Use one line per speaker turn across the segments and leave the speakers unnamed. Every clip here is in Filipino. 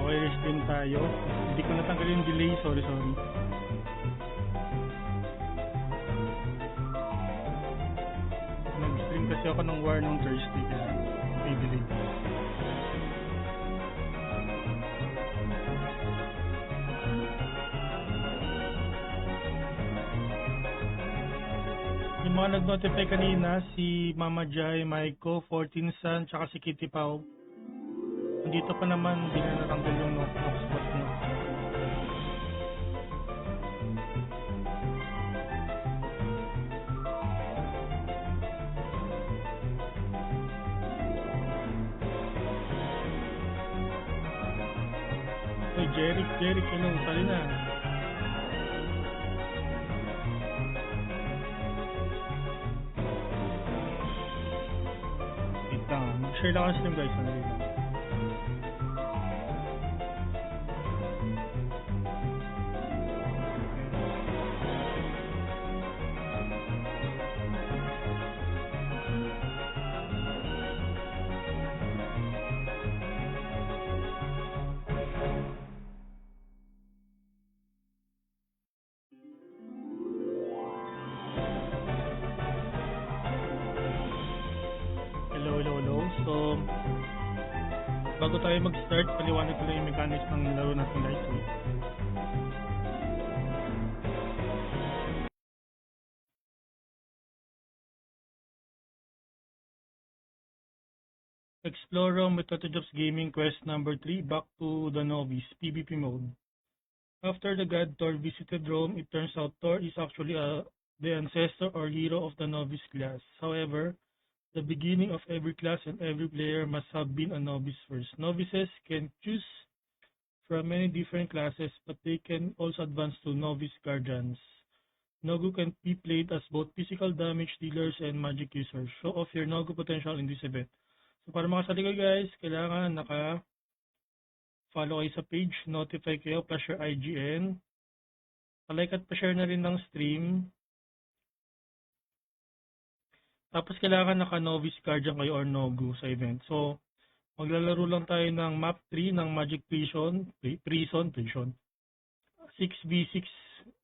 Okay, restream tayo. Hindi ko natanggal yung delay. Sorry. Nag-stream kasi ako ng War nung Thursday. Kaya may delay. Yung mga nag-notify kanina, si Mama Jai, Maiko, 14 San, tsaka si Kitty Pau. Dito pa naman, hindi na natanggal yung hotspot nyo. Uy, Jeric, hello, tali na. Wait lang, mag-share lang ang stream guys, sandali lang. Hello. So, bago tayo mag-start, paliwanag ko lang yung mechanics ng laro natin guys. Explore Method of Gaming Quest number 3, Back to the Novice, PvP mode. After the god Thor visited Rome, it turns out Thor is actually the ancestor or hero of the Novice class. However, the beginning of every class and every player must have been a novice first. Novices can choose from many different classes, but they can also advance to novice guardians. Nogu can be played as both physical damage dealers and magic users. Show off your Nogu potential in this event. So para makasali kayo guys, kailangan naka-follow kayo sa page, notify kayo, plus your IGN. Palike at pa-share na rin ng stream. Tapos kailangan naka-novice guardian kayo or Nogu sa event. So, maglalaro lang tayo ng map 3 ng Magic Prison. 6v6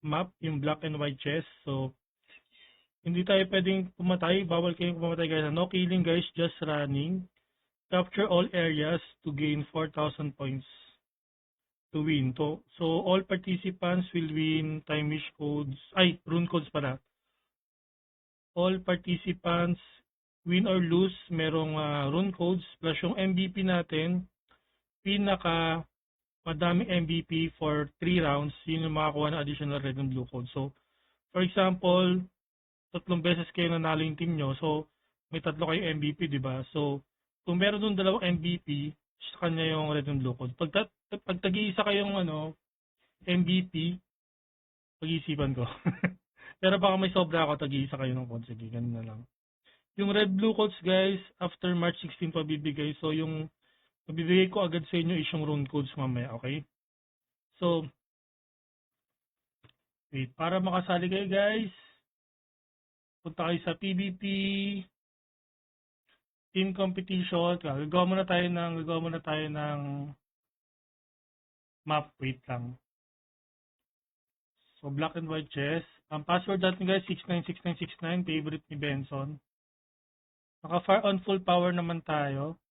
map, yung black and white chess. So, hindi tayo pwedeng pumatay. Bawal kayong pumatay guys. No killing guys, just running. Capture all areas to gain 4,000 points to win. So, all participants will win time wish codes. Rune codes pala. All participants win or lose, merong rune codes plus yung MVP natin, pinaka madaming MVP for 3 rounds, yun yung makakuha ng additional red and blue code. So, for example, 3 beses kayo nanalo yung team nyo, so may 3 kayong MVP, di ba? So, kung meron dun 2 MVP, sa kanya yung red and blue code. Pag tag-iisa kayong MVP, pag-iisipan ko. Pero baka may sobra ako, tag-iisa kayo ng code. Sige, ganun na lang. Yung red blue codes guys, after March 16 pa bibigay. So yung mabibigay ko agad sa inyo is yung rune codes mamaya, okay? So, wait, para makasali kayo guys, punta kayo sa PvP team competition. Gagawa muna tayo ng map, wait lang. So, black and white chess. Ang password natin guys, 696969, favorite ni Benson. Naka-fire on full power naman tayo.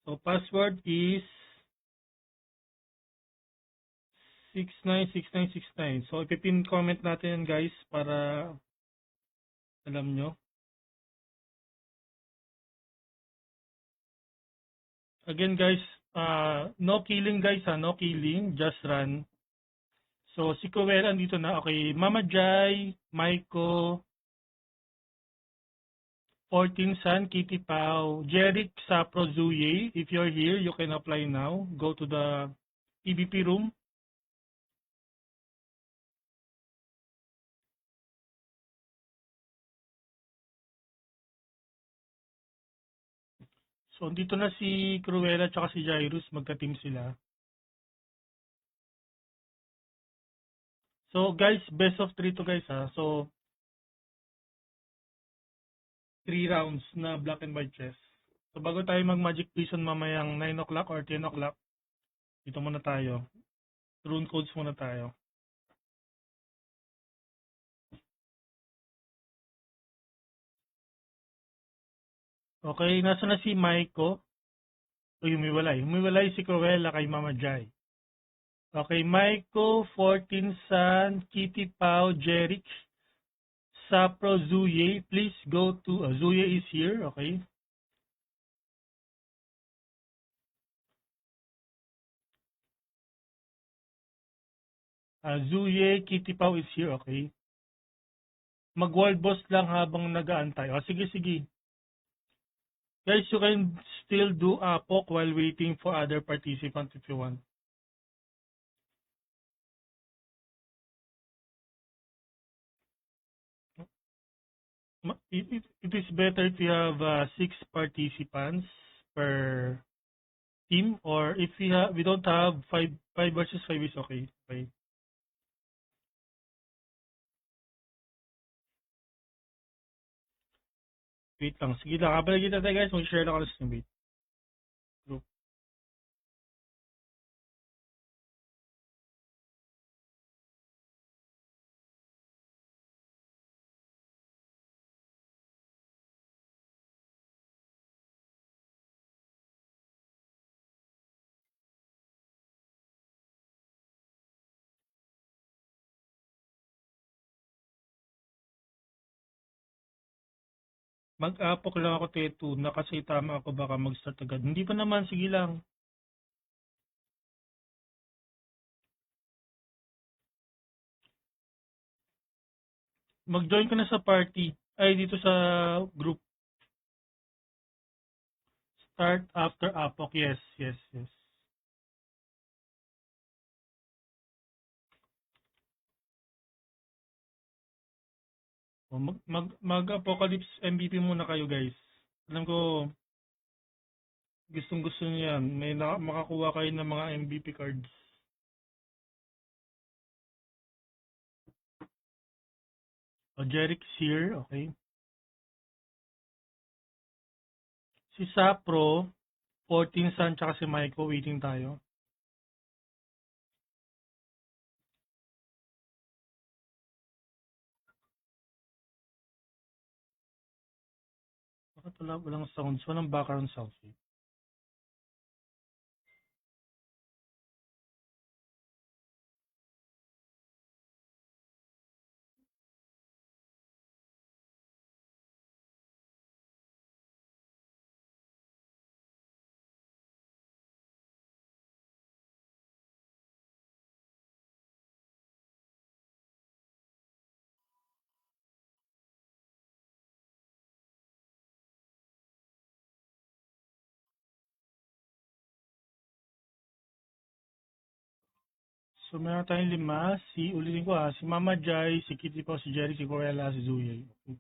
So, password is 696969. So, ipipin comment natin guys para alam nyo. Again guys, no killing guys no killing, just run. So, si Cruella andito na. Okay, Mama Jai, Maiko, 14 San, Kitty Pau, Jeric, Sapro, Zuye. If you're here, you can apply now. Go to the PvP room. So, dito na si Cruella at si Jairus. Magka-team sila. So, guys, best of 3 to guys ha. So, 3 rounds na black and white chess. So bago tayo mag-magic prison mamayang 9 o'clock or 10 o'clock, dito muna tayo. Rune codes muna tayo. Okay, nasa na si Maiko? O humiwalay. Humiwalay si Cruella kay Mama Jai. Okay, Maiko, 14 San, Kitty Pau, Jeric, Sapro, Zuye. Please go to, Zuye is here, okay? Zuye, Kitty Pau is here, okay? Mag-world boss lang habang nag-aantay. O, sige, sige. Guys, you can still do APOC while waiting for other participants if you want. It is better if you have 6 participants per team, or if we don't have 5 versus 5 is okay. Okay. Wait lang. Sige lang. Habang kita tayo guys, mag-share lang ako sa wait. Group. Mag-apok lang ako teto na kasi tama ako baka mag-start agad. Hindi pa naman, sige lang. Mag-join ka na sa party. Ay, dito sa group. Start after apok. Yes, yes, yes. Mag-apocalypse MVP muna kayo guys. Alam ko, gustong gusto niyo yan. May makakuha kayo ng mga MVP cards. O, Jeric's here, okay. Si Sapro, 14 San, tsaka si Maiko, waiting tayo. Bakit walang sounds? Walang background sounds. So meron tayong 5. Ulitin ko si Mama Jai, si Kitty Pao, si Jerry, si Corella, si Zuya. Okay.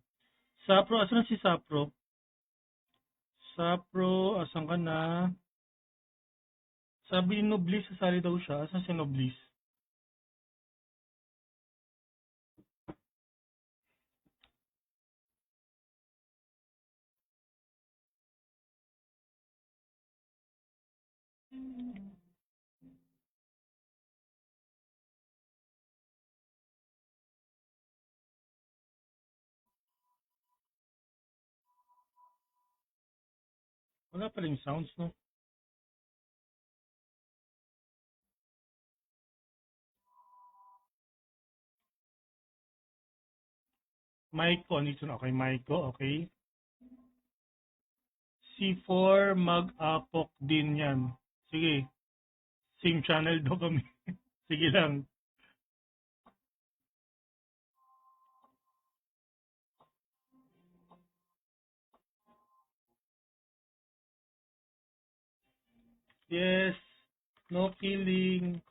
Sapro, asan si Sapro? Sapro, asan ka na? Sabi ni Noblis, sasali daw siya. Asan si Noblis? Wala pa rin sounds, no? Maiko, nito na. Okay, Maiko, okay. C4, mag-apok din yan. Sige, same channel daw kami. Sige lang. Yes, no killing,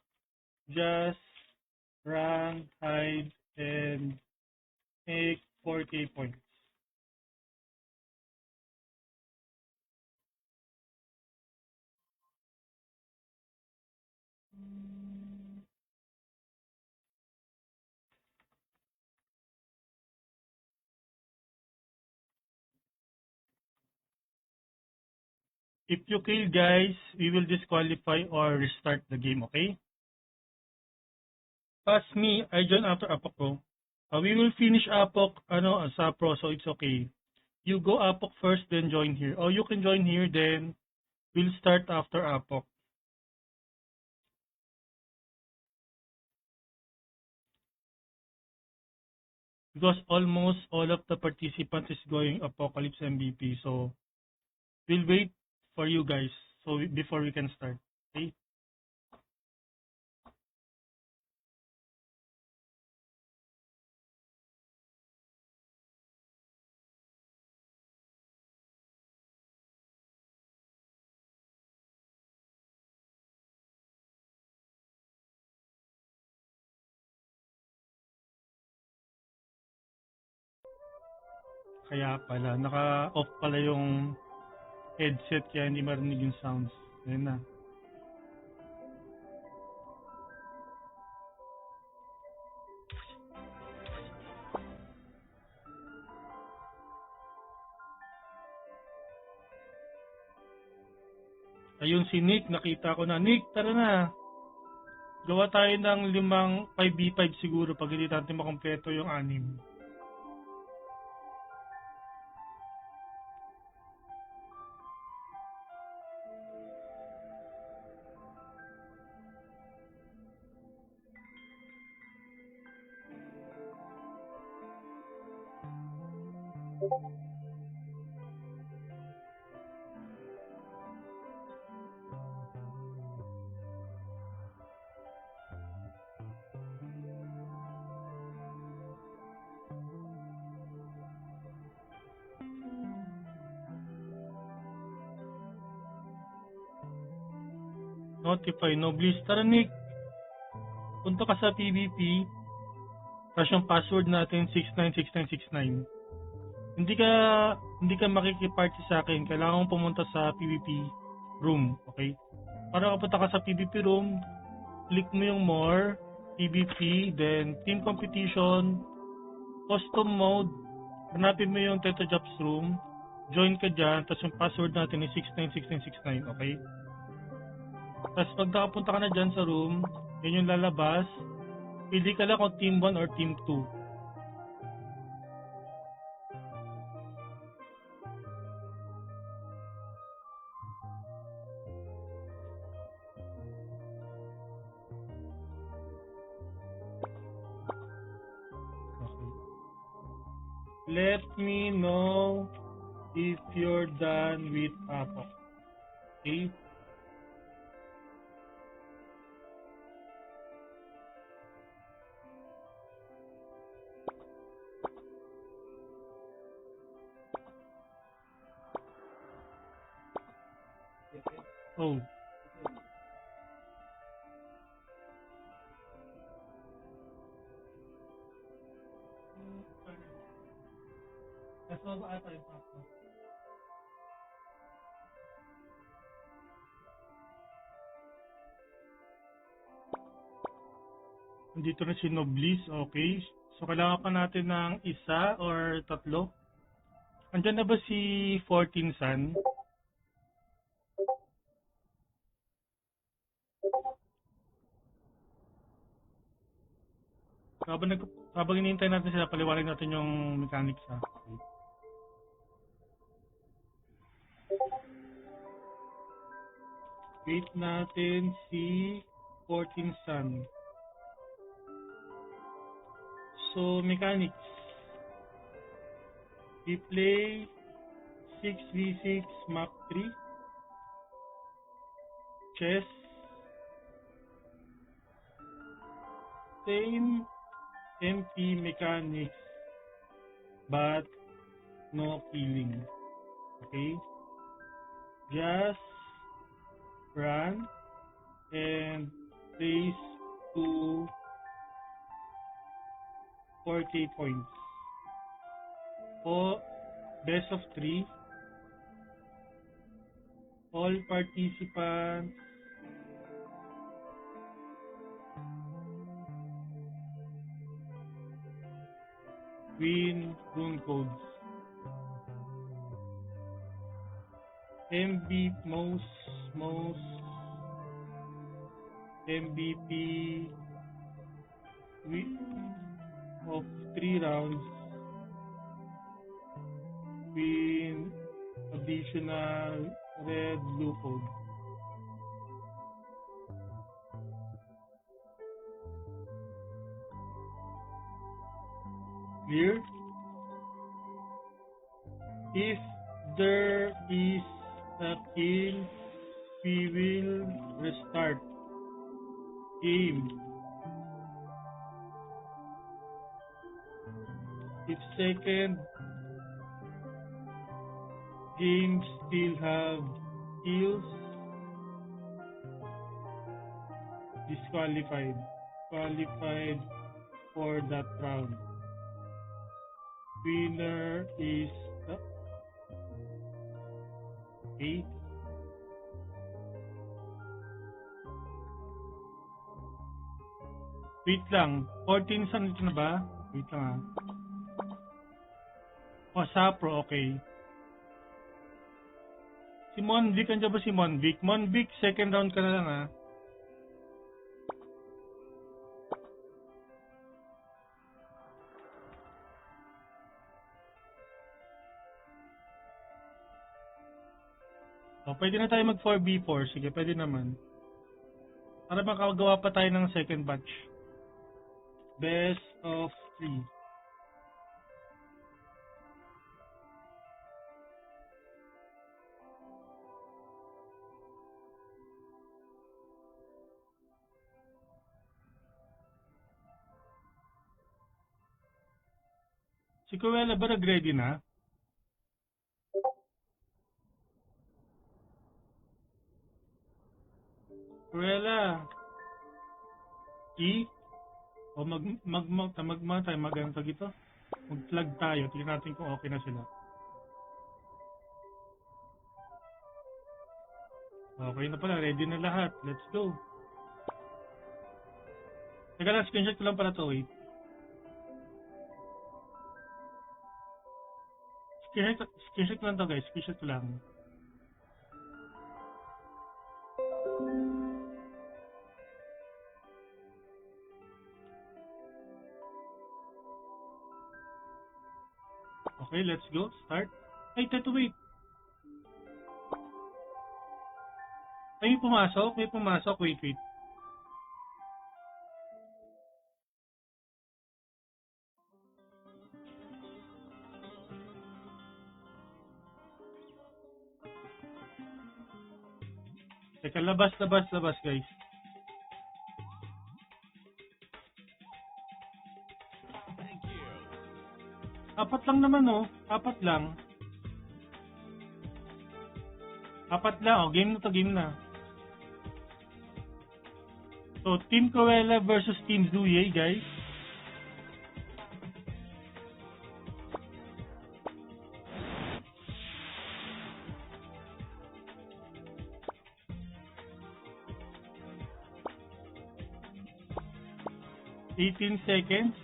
just run, hide, and make 4K points. If you kill guys, we will disqualify or restart the game, okay? As me, I join after Apok Pro. We will finish Apok sa Pro, so it's okay. You go Apok first, then join here. Or you can join here, then we'll start after Apok. Because almost all of the participants is going Apocalypse MVP, so we'll wait for you guys before we can start. Okay? Kaya pala, naka-off pala yung headset kaya hindi marinig yung sounds. Ayun na. Ayun si Nick, nakita ko na. Nick, tara na. Gawa tayo ng 5v5 siguro pag hindi natin makompleto yung 6. Notify, no bliss. Tara Nick, punta ka sa PvP. Tapos yung password natin 696969. Hindi ka makikiparty sa akin. Kailangan mong pumunta sa PvP room, okay? Para kapunta ka sa PvP room, click mo yung more, PvP, then team competition, custom mode, hanapin mo yung Teto Jobs room, join ka dyan, tapos yung password natin is 696969, okay? Tapos pag nakapunta ka na dyan sa room, yun yung lalabas, pili ka lang kung team 1 or team 2. Okay. Let me know if you're done with Apok. Okay? Oh. That's all ata yung Apok. Nandito na si Noblis, okay. So kailangan pa natin ng isa or tatlo. Andyan na ba si 14 Sun? Habang hinihintay natin sila, paliwanag natin yung mechanics ha. Okay. Wait natin si 14 Sun. So, mechanics. We play 6v6 map 3. Chess. Same MP mechanics, but no killing. Okay? Just run and place to 40 points. O best of 3. All participants win rune codes. most MVP of 3 rounds with additional red blue code. Clear? If there is a kill, we will restart game. If second game still have kills, qualified for that round. Winner is okay. Wait lang, 14 saan ito na ba? Wait lang Sapro, okay. Si Monvic, andyan ba si Monvic? Monvic, second round ka na lang pwede na tayo mag 4v4. Sige, pwede naman. Para makagawa pa tayo ng second batch. Best of 3. Si Cruella ba nag-ready na? Cruella. O mag-flag tayo. Tingnan natin kung okay na sila. Okay na pala. Ready na lahat. Let's go. Teka lang, screenshot ko lang pala to. Wait. Screenshot ko lang to guys. Screenshot ko lang. Okay, let's go. Start. Ay, wait. Ay, may pumasok. Wait. Teka, labas, guys. Apat lang naman, Apat lang. Game na. So, Team Cruella versus Team Zuye, guys. $18 seconds.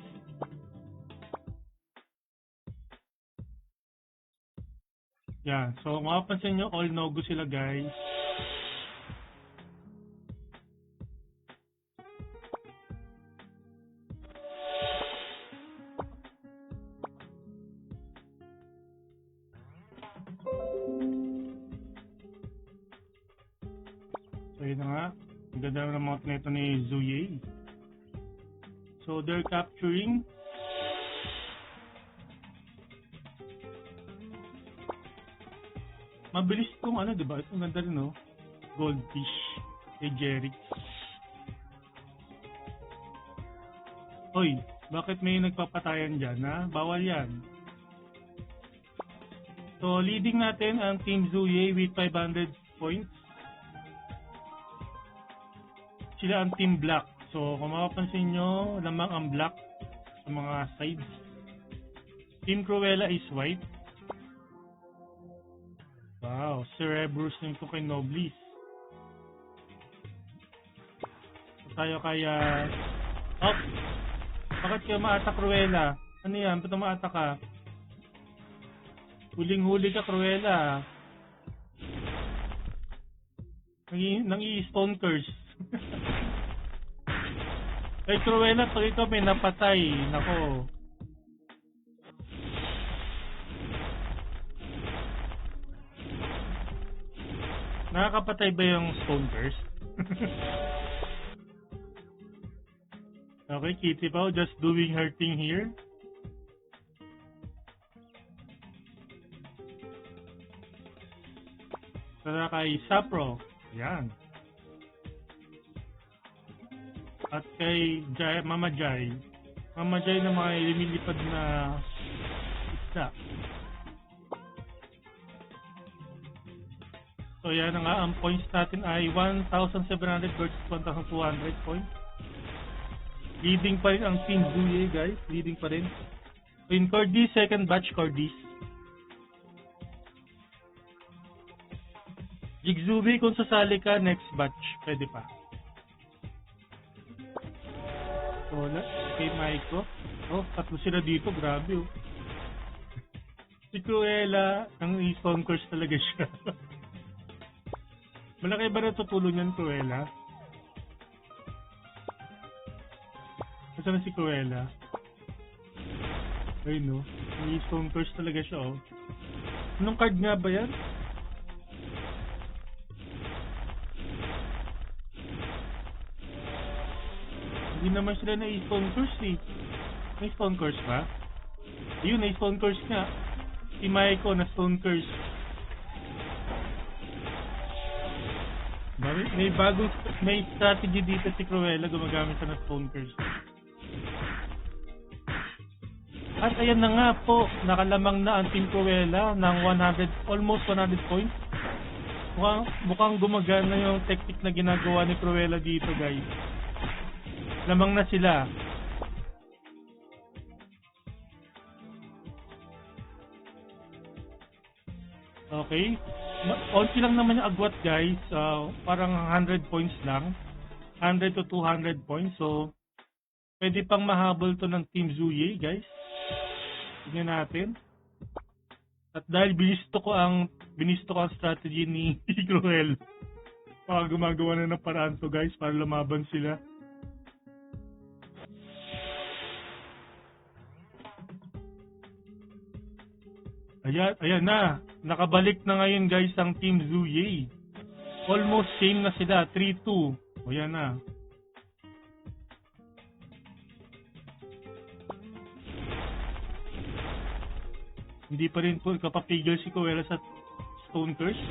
Yan. So, mapapansin nyo, all no-go sila, guys. So, yun na nga. Ang ganda ng mount nito ni Zuye. So, they're capturing. Mabilis itong diba? Itong ganda rin, Goldfish. Kay Jeric. Hoy, bakit may nagpapatayan dyan, ha? Bawal yan. So, leading natin ang Team Zuye with 500 points. Sila ang Team Black. So, kung mapapansin nyo, lamang ang black sa mga sides. Team Cruella is white. Wow, Cerebrus nito kay Noblis. So, tayo kaya... Bakit ka ma-attack, Cruella? Ano yan? Ba't ma-attack ka? Huling-huli ka, Cruella. Nang i-stone curse. Kay Cruella, pag ito may napatay, nako. Nakakapatay ba yung stone curse? Okay, Kitty Pao just doing her thing here. Tara kay Sapro. Yan. At kay Mama Jai. Mama Jai na mga lumilipad na isda. So yan nga, ang points natin ay 1,700 versus 1,200 points. Leading pa rin ang Team Zuye, guys. Leading pa rin. So in Cordis, second batch Cordis. Jigzubi, kung sasali ka, next batch. Pwede pa. So, kay Maiko. Oh, tatlo sila dito. Grabe, oh. Si Cruella, ang stone curse talaga siya. Malaki ba natutulong yan, Cruella? Nasaan na si Cruella? Ay, no. May stone curse talaga siya, oh. Anong card nga ba yan? Hindi naman sila na stone curse, eh. May stone curse ba? Yun, may stone curse nga. Si Maiko na stone curse. May strategy dito si Cruella, gumagamit siya ng stone curse. At ayan na nga po, nakalamang na ang Team Cruella ng almost 100 points. Mukhang gumagana yung technique na ginagawa ni Cruella dito, guys. Lamang na sila. Okay. Onti lang naman yung agwat, guys. Parang 100 points lang. 100 to 200 points. So, pwede pang mahabol to ng Team Zuye, guys. Tingnan natin. At dahil binisto ko ang strategy ni Cruel. Gumagawa na ng paraan to, guys, para lumaban sila. Ayan na. Nakabalik na ngayon, guys, ang Team Zuye. Almost same na sila. 3-2. Ayan na. Hindi pa rin po kapapigil si Cruella sa Stone Curse.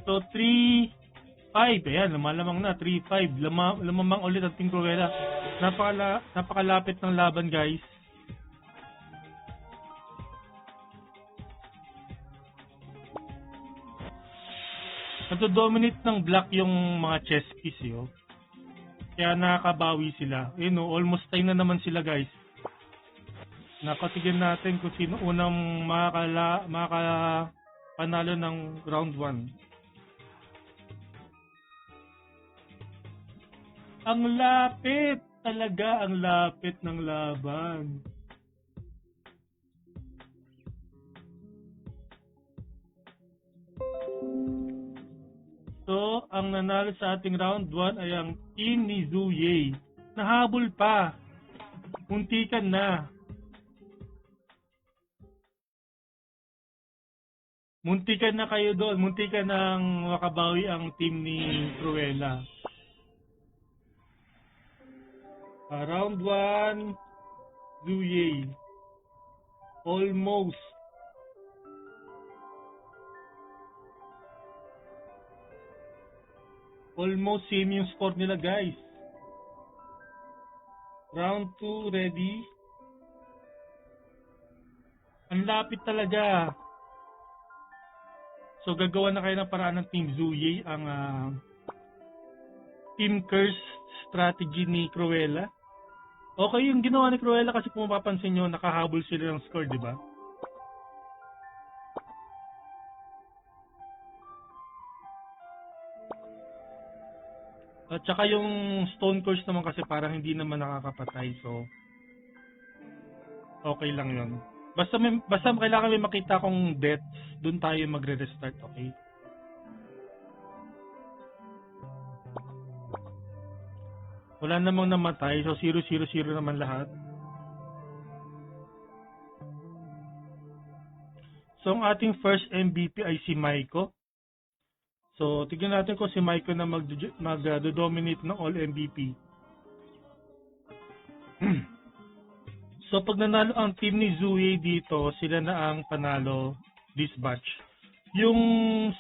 So, 3-5. Ayan, lumalamang na. 3-5. Lumamang ulit ang Team Cruella. Napakalapit ng laban, guys. Nado-dominate ng black yung mga chess piece, yo. Kaya nakakabawi sila. Almost time na naman sila, guys. Nakatigyan natin kung sino unang makapanalo ng round 1. Ang lapit! Talaga ang lapit ng laban. So, ang nanalo sa ating round 1 ay ang team ni Zuye. Nahabol pa. Muntikan na. Muntikan na kayo doon. Muntikan nang makabawi ang team ni Cruella. Round 1, Zuye. Almost. Almost same yung score nila, guys. Round 2, ready? Ang lapit talaga. So, gagawa na kayo ng paraan ng Team Zuye, ang Team Curse strategy ni Cruella. Okay yung ginawa ni Cruella kasi kung mapapansin nyo, nakahabol sila ng score, di ba? At saka yung Stone Curse naman kasi parang hindi naman nakakapatay. So, okay lang yun. Basta kailangan may makita kong deaths, dun tayo magre-restart, okay? Wala namang namatay, so 0-0-0 naman lahat. So ang ating first MVP ay si Maiko. So tignan natin kung si Maiko na mag-dominate ng all MVP. So pag nanalo ang team ni Zui dito, sila na ang panalo this batch. Yung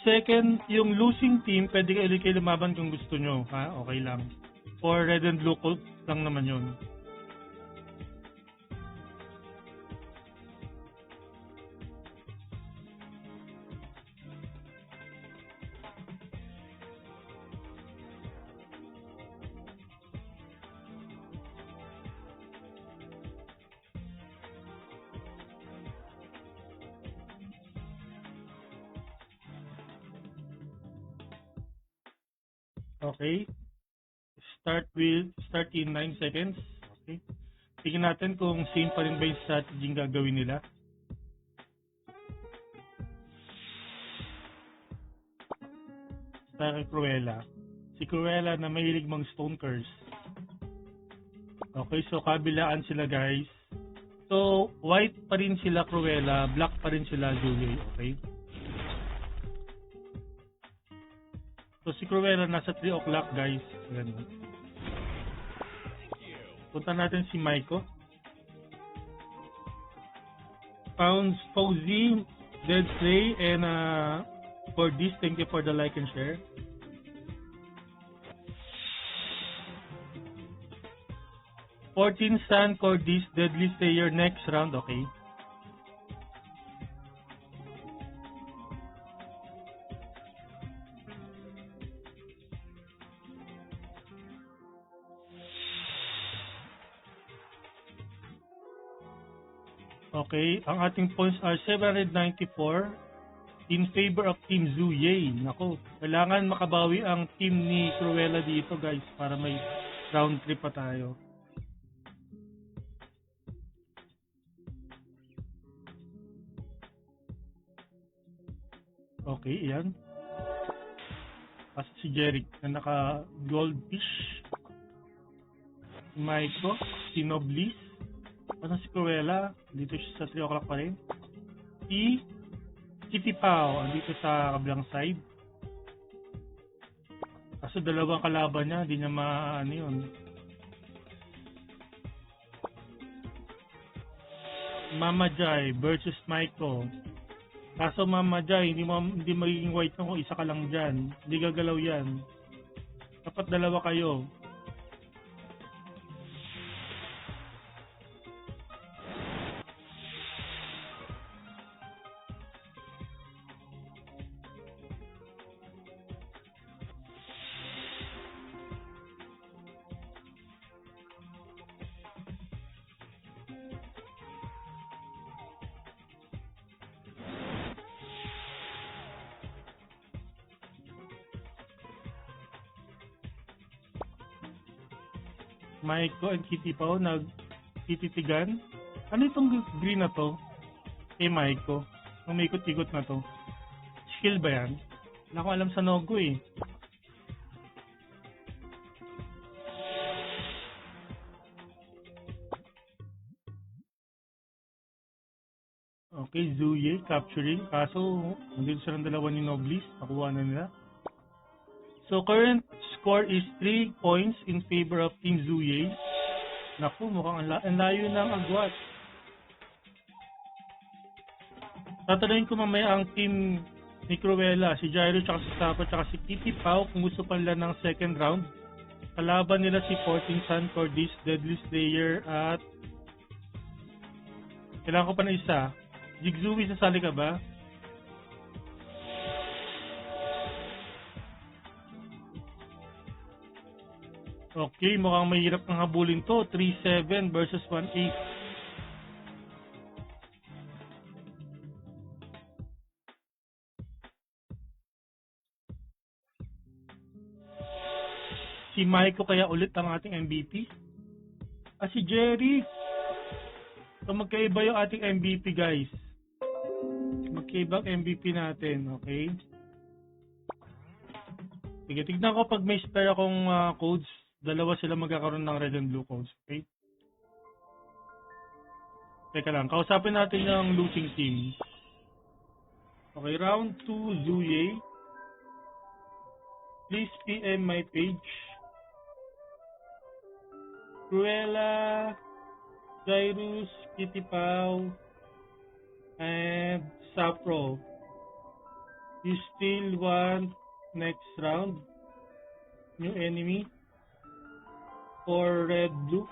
losing team, pwede kayo lumaban kung gusto nyo, ha? Okay lang. Or red and blue coat lang naman yun. Okay. Start in 9 seconds. Okay. Tingnan natin kung same pa rin ba yung strategy yung gagawin nila. Sa Cruella. Si Cruella na mahilig mang stone curse. Okay, so kabilaan sila guys. So, white pa rin sila Cruella, black pa rin sila Julie. Okay. So si Cruella nasa 3 o'clock guys. Ganun. Punta natin si Maiko. Found Fauzi, Dead Slay, and for this, thank you for the like and share. San Cordis, Deadly Slayer next round, okay. Okay, ang ating points are 794 in favor of Team Zhu. Yay! Nako, kailangan makabawi ang team ni Cruella dito guys para may round 3 pa tayo. Okay, yan. Kasi si Jeric na naka goldfish. Maiko, si Noblis. Ano si Cruella? Dito siya sa 3 o'clock pa rin. Si Kitty Pao, andito sa kabilang side. Kaso dalawang kalaban niya, hindi niya maano yun. Mama Jai versus Maiko. Kaso Mama Jai, hindi magiging white kung isa ka lang dyan. Hindi gagalaw yan. Dapat dalawa kayo. Maiko and Kitty Pao nagtititigan. Ano itong green na to? Maiko. Ang may ikot-ikot na to. Skill ba yan? Wala ko alam sa Nogo eh. Okay, Zuye capturing. Kaso, nandito silang dalawa ni Noblis. Nakuha na nila. So, current score is 3 points in favor of Team Zuye. Naku, mukhang ang layo ng agwat. Tatanungin ko mamaya ang team ni Cruella, si Gyro, tsaka si Sapa, tsaka si Kitty Pao kung gusto pa nila ng second round. Kalaban nila si 14 San Cordis, Deadly Slayer, at kailangan ko pa na isa. Jigzui, sasali ka ba? Okay, mukhang mahirap ang habulin to. 3-7 versus 1-8. Si Maiko kaya ulit ang ating MVP? Si Jerry. So magkaiba yung ating MVP guys. Magkaibang MVP natin, okay? Sige, tignan ko pag may spare akong codes, dalawa sila magkakaroon ng red and blue codes, okay? Teka lang, kausapin natin yung losing team. Okay, round 2, Zuye. Please PM my page. Cruella, Jairus, Kitty Pau, and Sapro. You still want next round? New enemy? Or red blue?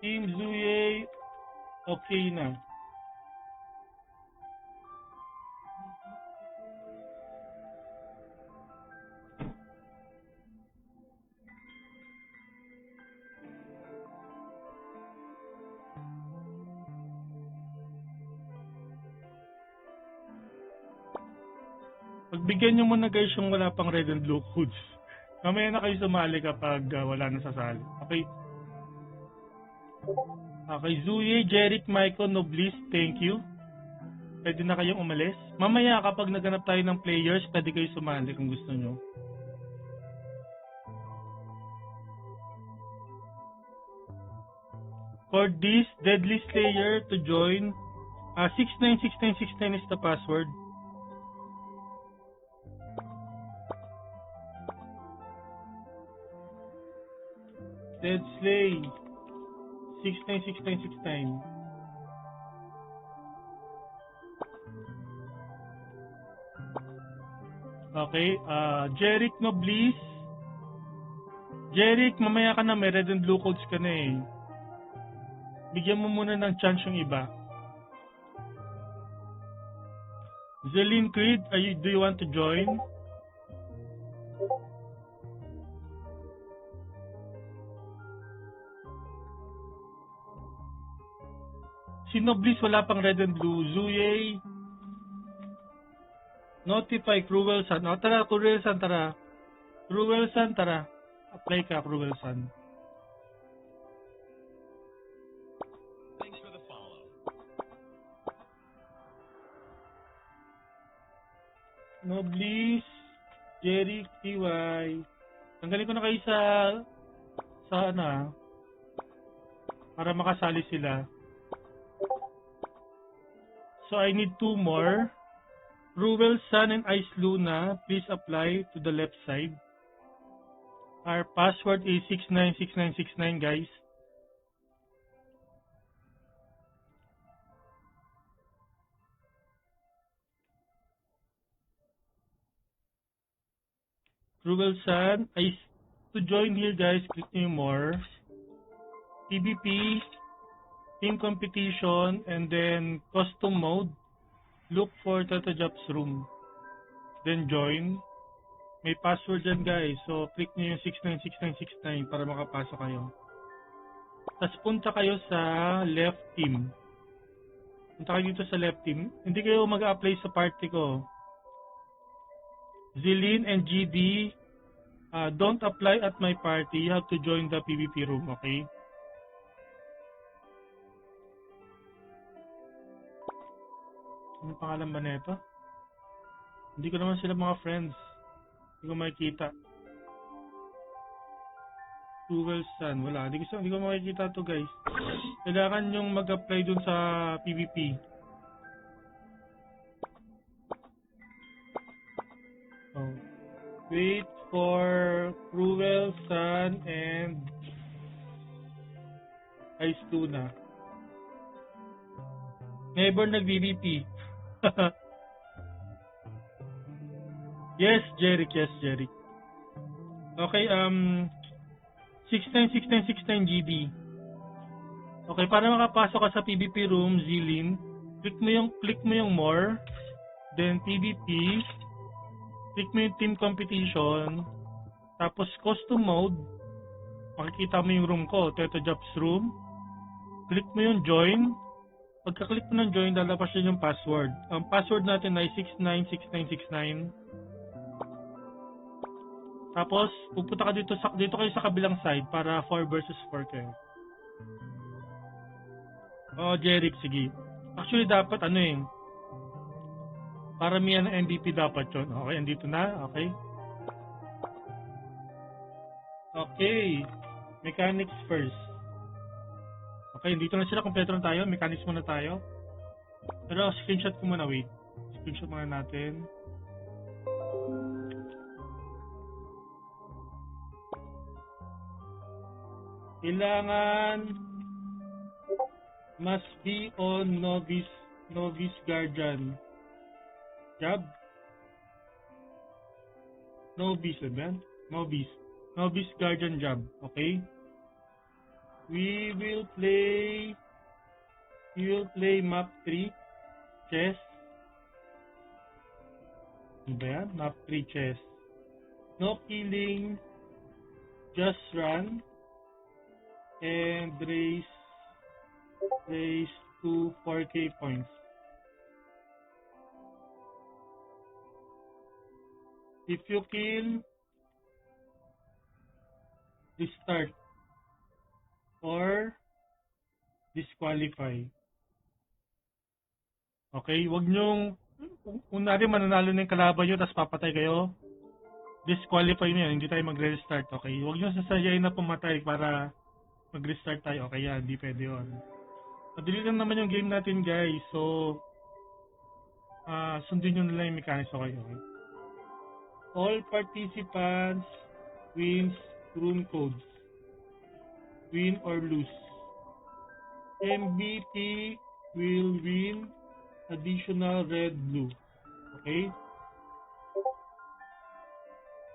Team Zuye, okay na. Pagbigyan nyo muna guys yung wala pang red and blue codes. Mamaya na kayo sumali kapag wala na sasali. Okay. Okay, Zuye, Jeric, Michael, Noblis, thank you. Pwede na kayong umalis. Mamaya kapag naganap tayo ng players, pwede kayo sumali kung gusto nyo. For this Deadly Slayer to join, 696969 is the password. Dead Slay 696969. Okay, Jeric Noblis. Jeric, mamaya ka na, may red and blue codes ka na eh. Bigyan mo muna ng chance yung iba. Zelin Creed, do you want to join? Si Noblis wala pang red and blue. Zuye. Notify Cruel Sun. O tara, Cruel Sun, tara. Cruel Sun, tara. Apply ka, Cruel Sun.
Thanks for the follow.
Noblis. Jerry, TY. Tanggalin ko na kayo sa ano, para makasali sila. So I need 2 more. Ruel, Sun, and Ice Luna, please apply to the left side. Our password is 696969, guys. Ruel, Sun, Ice. To join here, guys, click nyo more. PvP, team competition, and then custom mode. Look for Tata Jobs room. Then join. May password dyan guys. So click nyo yung 696969 para makapasok kayo. Tapos punta kayo sa left team. Punta kayo dito sa left team. Hindi kayo mag-apply sa party ko. Zilin and GD, don't apply at my party. You have to join the PvP room, okay? Ano pangalan ba nito? Hindi ko naman sila mga friends. Hindi ko makikita. Cruel Sun. Wala. Hindi ko makikita to guys. Kailangan yung mag-apply dun sa PvP. Oh. Wait for Cruel Sun and Ice Tuna. Never nag-PvP. Yes, Jeric. Yes, Jeric. Okay, 696969 GB. Okay, para makapasok ka sa PvP room, Zilin, click mo yung more, then PvP, click mo yung team competition, tapos custom mode, makikita mo yung room ko, Tata Jobs room, click mo yung join, Pagka-click mo ng join, lalabas yun yung password. Ang password natin ay 696969. Tapos, pupunta ka dito kayo sa kabilang side para 4 versus 4 kayo. Oh, Jeric, sige. Actually, dapat paramihan ng MVP dapat yun. Okay, andito na. Okay. Okay. Mechanics first. Okay, dito na sila. Kompleto na tayo. Mechanics muna tayo. Pero screenshot ko muna. Wait. Screenshot muna natin. Kailangan must be on novice guardian job. Novice guardian job. Okay. We will play map 3 chess. Ano ba yan? Map 3 chess. No killing, just run and raise to 4k points. If you kill, restart or disqualify. Okay, wag nyong kunwari mananalo na yung kalaban nyo tapos papatay kayo, disqualify nyo yan, hindi tayo magre-restart. Okay, wag nyo sasayain na pumatay para mag-restart tayo. Okay, yan, hindi pwede yun. Madali lang naman yung game natin, guys. So, sundin nyo na lang yung mechanics. Okay. All participants wins rune codes. Win or lose. MVP will win additional red-blue. Okay?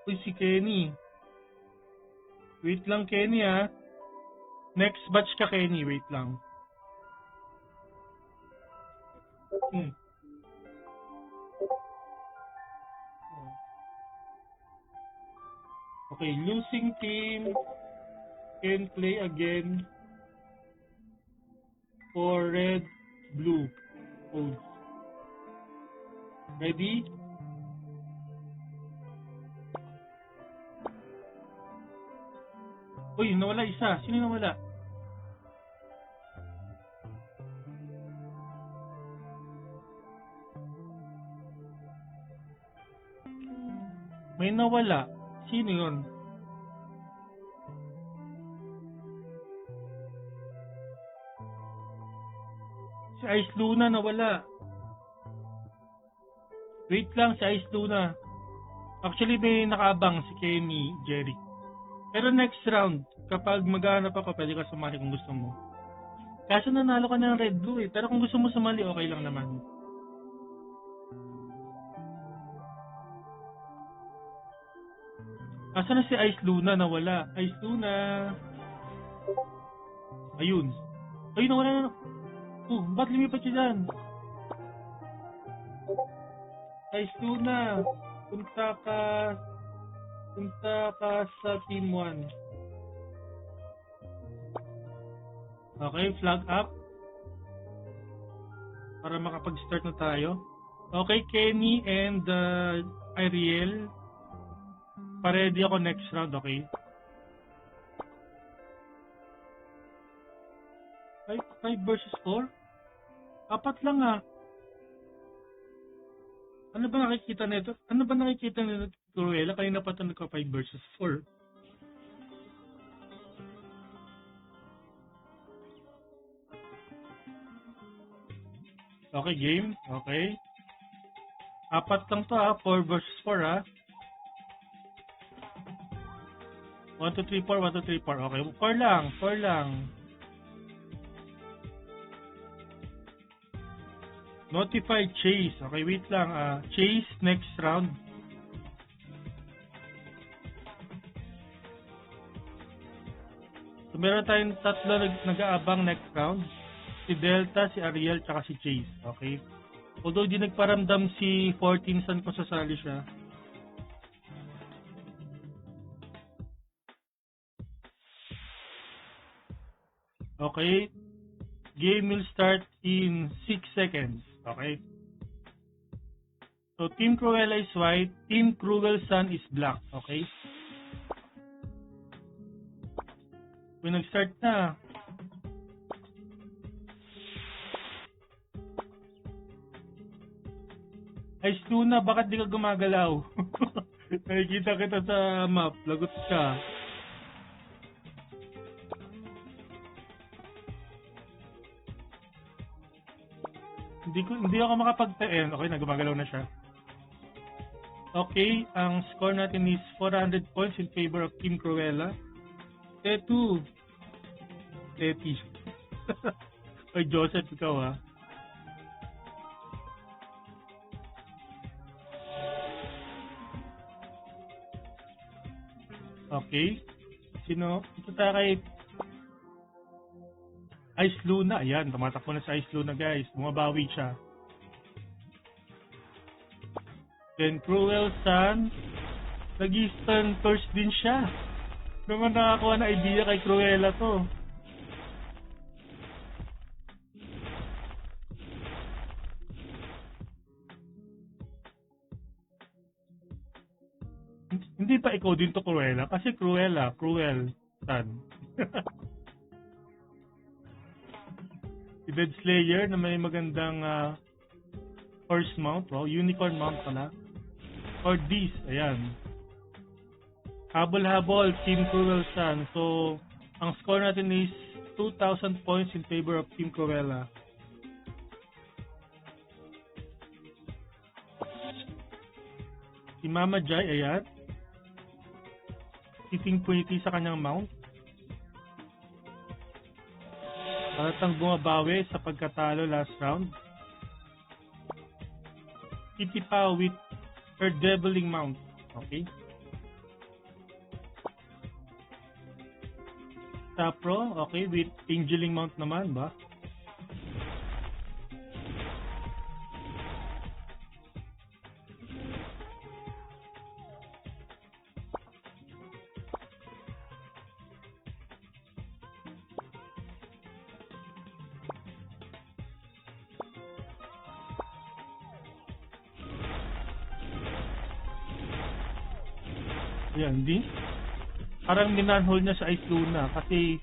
Uy, si Kenny. Wait lang, Kenny, ha. Next batch ka, Kenny. Wait lang. Okay, losing team can play again for red, blue codes. Ready? Uy, nawala isa. Sino nawala? May nawala. Sino yun? Si Ice Luna nawala. Wait lang, si Ice Luna. Actually, may nakaabang si Kenny, Jerry. Pero next round, kapag maghanap ako, pwede ka sumali kung gusto mo. Kaso nanalo ka ng red-blue eh. Pero kung gusto mo sumali, okay lang naman. Asa na si Ice Luna? Nawala. Ice Luna. Ayun. Ayun, nawala na. Oh, ba't lumipat siya dyan? Ice Luna. Punta ka sa team 1. Okay, flag up. Para makapag-start na tayo. Okay, Kenny and Ariel. Pa-ready ako next round, okay? 5 versus 4? Apat lang ah. Ano ba nakikita nito? Cruella? Kayo na pa ito nagka 5 versus 4. Okay, game. Okay. Apat lang to ah. 4 versus 4 ah. 1, 2, 3, 4, 1, 2, 3, 4. Okay, 4 lang. Notify Chase. Okay, wait lang. Chase next round. So, meron tayong tatlo nag-aabang next round. Si Delta, si Ariel, tsaka si Chase. Okay? Although di nagparamdam si 14 saan kung sasali siya. Okay. Game will start in 6 seconds. Okay? So, Team Cruella is white. Team Cruel Sun is black. Okay? Kung nag-start na, Ice Luna, bakit di ka gumagalaw? Nakikita kita sa map. Lagot ka. Hindi ako makapag-PM. Okay, nagumagalaw na siya. Okay, ang score natin is 400 points in favor of Team Cruella. Tetu. Teti. Oy, Joseph, ikaw ha. Okay. Sino? Ito tayo kay Ice Luna. Ayan, tumatakbo na sa Ice Luna, guys. Bumabawi siya. Then Cruel Sun. Nag-Eastern Torch din siya. Naman nakakuha na idea kay Cruella to. Hindi pa ikaw din to Cruella. Kasi Cruella, Cruel Sun. Si Dead Slayer na may magandang horse mount. Wow, unicorn mount pala. Or this, ayan. Habol-habol, Team Cruel Sun. So, ang score natin is 2,000 points in favor of Team Cruella. Si Mama Jai, ayan. Piting-puniti sa kanyang mount. Paratang bumabawi sa pagkatalo last round. Kitty pa with her deviling mount. Okay. Tapro, okay, with angeling mount naman ba? Ayan, di. Parang minanhole niya sa Ice Luna kasi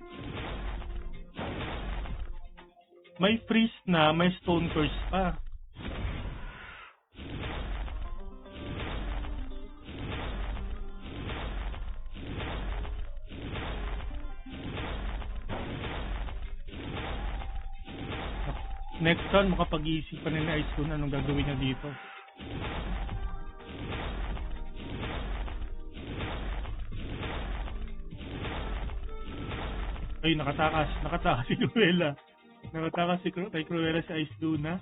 may freeze na, may stone curse pa. Next round, makapag-iisipan na ni Ice Luna anong gagawin niya dito. Ay, nakatakas si Cruella. Nakatakas kay Cruella sa Ice Luna.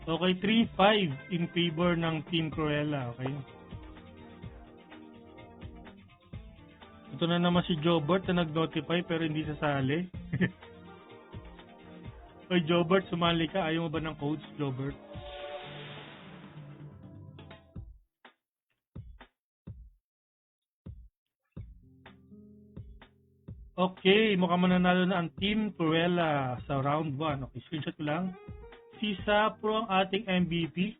Okay, 3-5 in favor ng Team Cruella, okay? Ito na naman si Jobert na nag-notify pero hindi sasali. Oy, Jobert, sumali ka. Ayaw mo ba ng codes, Jobert? Okay, mukhang mananalo na ang Team Cruella sa round 1. Okay, screenshot ko lang. Si Sapro ang ating MVP.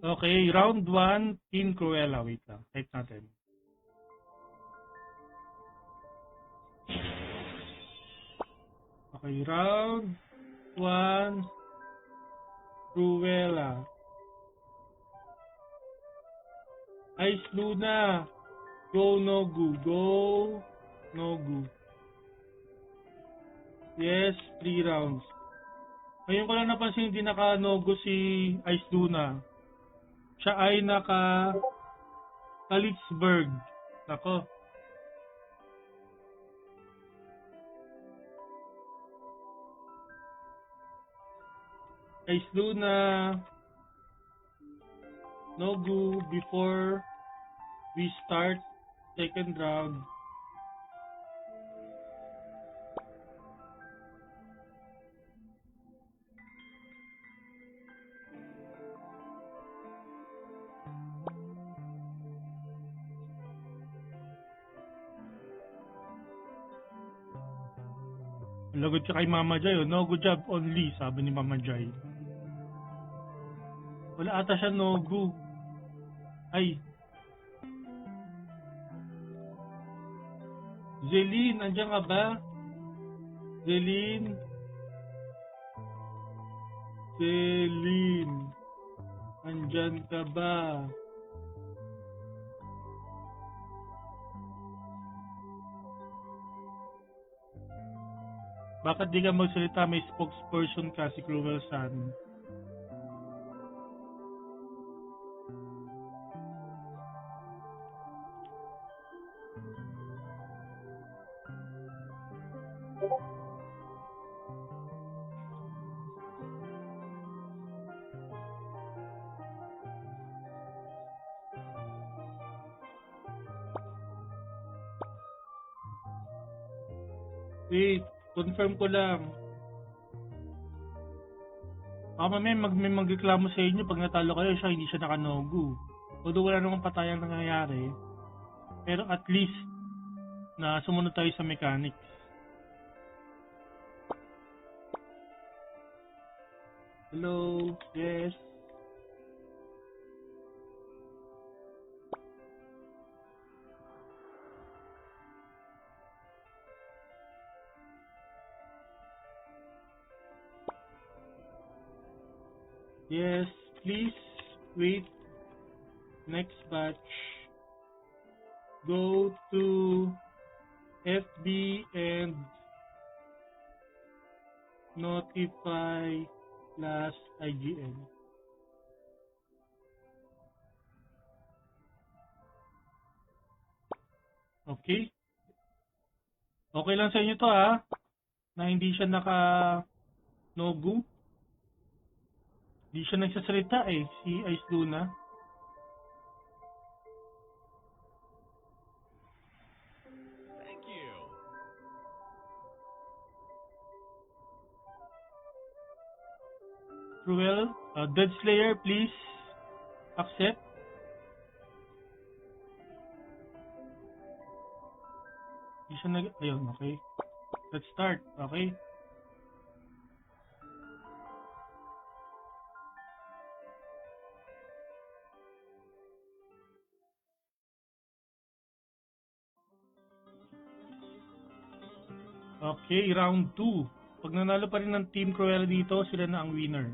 Okay, round 1, Team Cruella. Wait lang, type natin. Okay, round 1, Cruella. Ice Luna. Go Nogu. Go Nogu. Yes, 3 rounds. Ngayon ko lang napansin hindi naka-Nogu si Ice Luna. Siya ay naka-Kalitzberg. Nako. Ice Luna. Nogu before we start second round. Lagot siya kay Mama Jai. Oh. No, good job only, sabi ni Mama Jai. Wala ata siya Nogu. Ay. Zelin, andyan ka ba? Zelin. Zelin. Andyan ka ba? Bakit di ka magsalita? May spokesperson ka, si Cruel Sun. Wait, confirm ko lang. Mamaya may magreklamo sa inyo pag natalo kayo siya, hindi siya nakanogu. Although wala namang patayang nangyayari. Pero at least, na sumunod tayo sa mechanics. Hello, yes. Yes, please wait. Next batch. Go to FB and notify last IGN. Okay? Okay lang sa inyo to ha? Na hindi siya naka-nogu? Hindi siya nagsasalita eh, si Ice Luna.
Thank you.
Cruel, Dead Slayer, please accept. Hindi siya ayun, okay. Let's start, okay. Okay, round 2. Pag nanalo pa rin ng Team Cruella dito, sila na ang winner.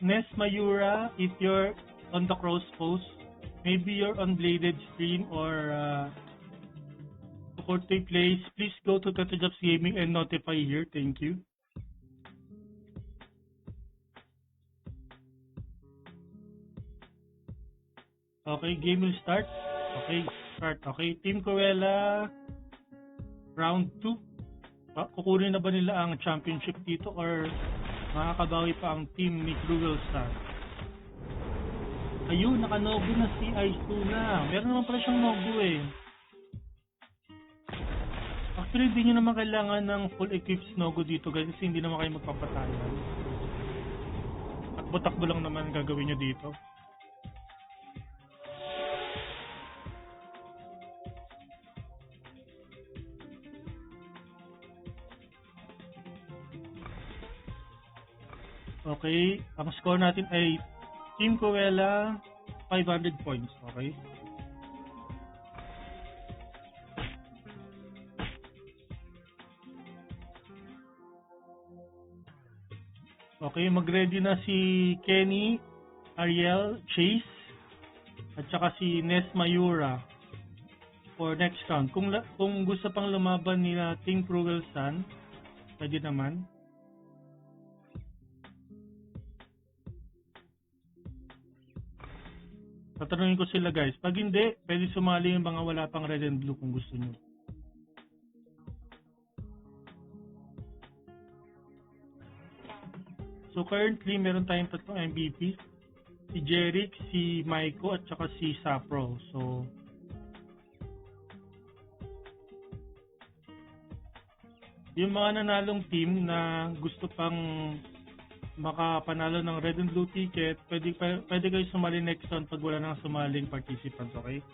Nes Mayura, if you're on the cross post, maybe you're on Bladed screen or support to place, please go to Tetrajobs Gaming and notify here. Thank you. Okay, game will start. Okay, start. Okay, Team Cruella, round 2. Kukunin na ba nila ang championship dito or makakabawi pa ang team ni Cruel Sun? Ayun, nakanogo na si Ice Luna. Meron naman pala siyang nogo eh. Actually, hindi nyo naman kailangan ng full equipped nogo dito guys kasi hindi naman kayo magpapatayan. Takbo-takbo lang naman gagawin nyo dito. Okay, ang score natin ay Team Cruella 500 points, okay? Okay, mag-ready na si Kenny, Ariel, Chase, at saka si Nes Mayura for next round. Kung gusto pang lumaban nila Team Cruel Sun, pwede naman. Tatanungin ko sila guys. Pag hindi, pwede sumali yung mga wala pang red and blue kung gusto nyo. So currently, meron tayong tatlong MVP. Si Jeric, si Maiko, at saka si Sapro. So, yung mga nanalong team na gusto pang makapanalo ng red and blue ticket, pwede kayo sumali next round pag wala nang sumaling participants, okay?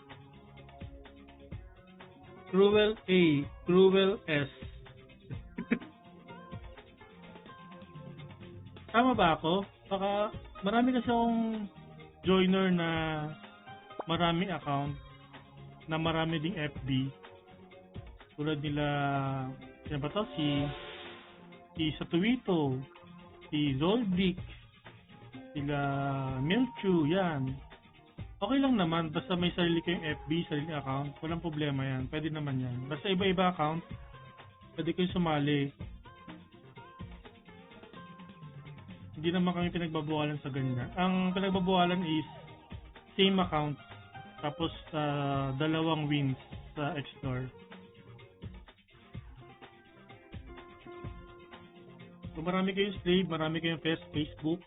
Cruel A, Cruel S. Tama ba ako? Baka marami kasi akong joiner na marami account, na marami ding FB. Tulad nila, sino ba to? Si Satuito, si Zoldyck, sila Milchu, yan. Okay lang naman, basta may sarili kayong FB, sarili account, walang problema yan, pwede naman yan. Basta iba-iba account, pwede kayong sumali. Hindi naman kami pinagbabawalan sa ganyan. Ang pinagbabawalan is same account, tapos dalawang wins sa Explore. Kung marami kayong slave, marami kayong Facebook,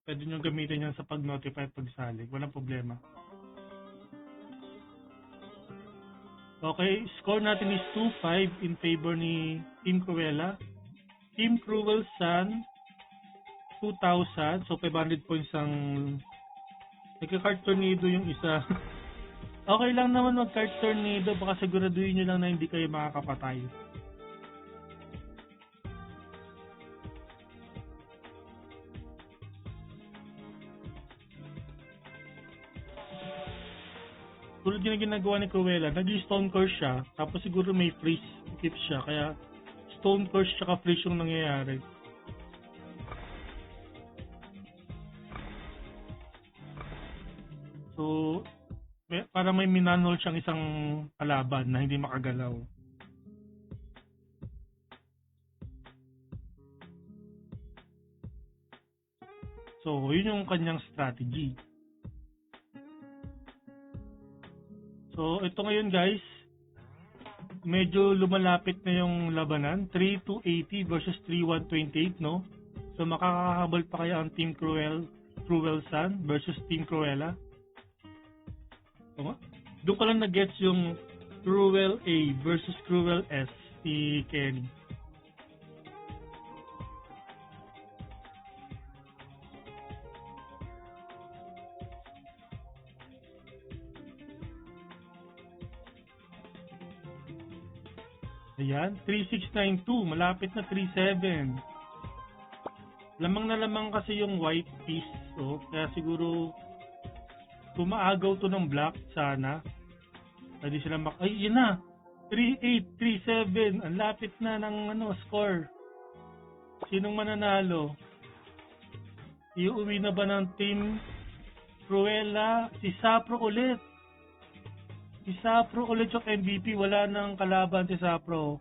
pwede nyo gamitin yan sa pag-notify at pagsalig. Walang problema. Okay, score natin is 2-5 in favor ni Team Cruella. Team Cruel Sun, 2,000. So, 500 points ang nagka-card tornado yung isa. Okay lang naman mag-card tornado. Baka siguraduhin nyo lang na hindi kayo makakapatay. Tulad yung ginagawa ni Cruella, nag-stone curse siya, tapos siguro may freeze equip siya, kaya stone curse tsaka freeze yung nangyayari. So, para may minanol siyang isang kalaban na hindi makagalaw. So, yun yung kanyang strategy. So, ito ngayon guys, medyo lumalapit na yung labanan. 3-280 versus 3-128, no? So, makakahabol pa kaya ang Team Cruel Sun versus Team Cruella? Doon ko lang na-gets yung Cruel A versus Cruel S ni Kenny. Ayan, 3692, malapit na 37. Lamang na lamang kasi yung white piece, so kaya siguro tumaagaw to ng black sana. Pwede sila ay, yun na. 38, 37, ang lapit na ng score. Sinong mananalo? Iuwi na ba ng Team Cruella? Si Sapro ulit. Si Sapro ulit yung MVP, wala nang kalaban si Sapro.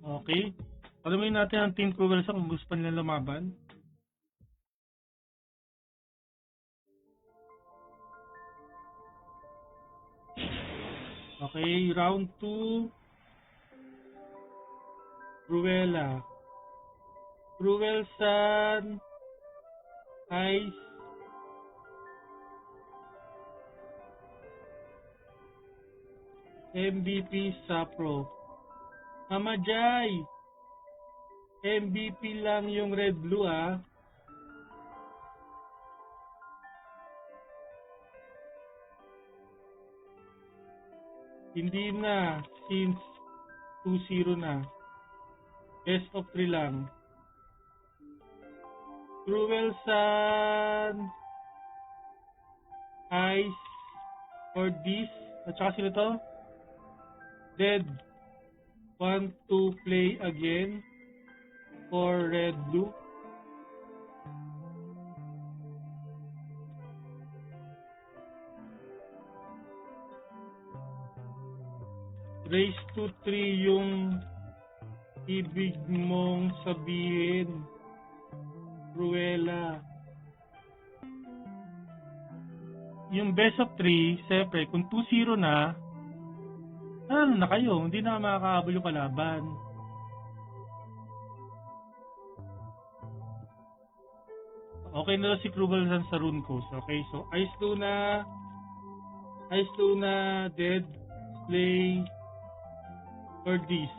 Okay. Alamin natin ang Team Cruella kung gusto pa nila lumaban. Okay, round 2. Cruella. Cruel Sun. Ice. MVP Sapro. Mama Jai. MVP lang yung red blue ah. Hindi na since 2-0 na. Best of 3 lang. Cruel Sun. Ice. For this. At saka sino to? Dead. Want to play again for red blue. Raise to 3 yung ibig mong sabihin, Cruella. Yung best of 3, siyempre, kung 2-0 na, ano na kayo, hindi na makakahabol yung kalaban. Okay na daw si Kruger sa Rune Coast. Okay, so Ice Luna, Dead, Slay, Ordis.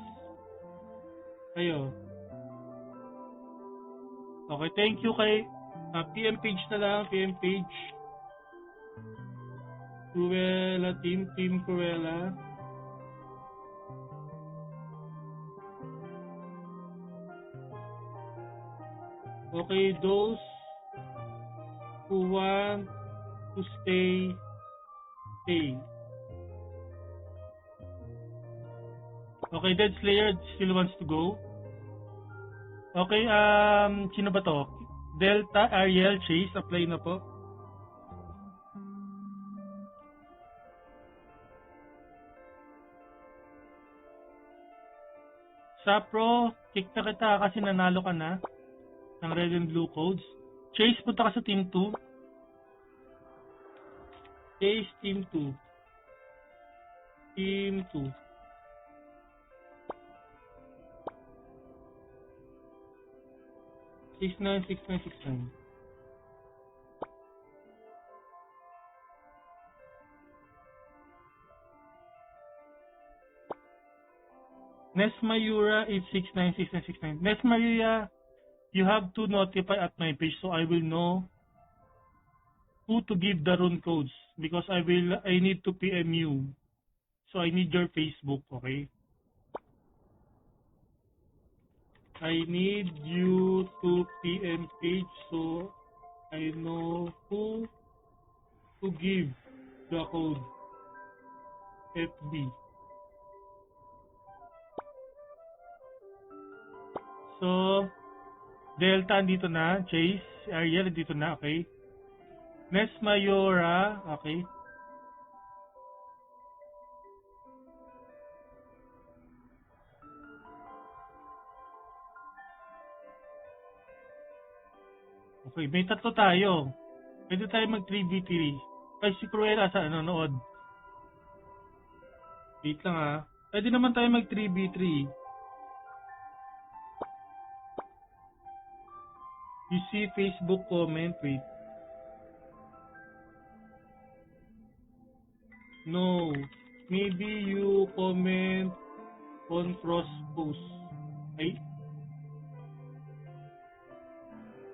Kayo. Okay, thank you kay PM page na lang, PM page. Cruella, Team Cruella. Okay, those who want to stay. Okay, Dead Slayer still wants to go. Okay, sino ba to? Delta, Ariel, Chase, apply na po. Sapro, kick na kita kasi nanalo ka na ng red and blue codes. Chase, punta ka sa team 2. Chase, team 2. Team 2. Six nine. Nesmayura is 696969. Nesmayura, you have to notify at my page so I will know who to give the rune codes because I need to PM you. So I need your Facebook, okay? I need you to PM page so I know who to give the code. FB. So, Delta andito na, Chase, Ariel andito na, okay? Nesmayora, okay? Okay, may tatlo tayo. Pwede tayo mag 3v3. Ay, si Cruella sa nanonood. Wait lang ha. Pwede naman tayo mag 3v3. You see Facebook comment, wait. No. Maybe you comment on cross post.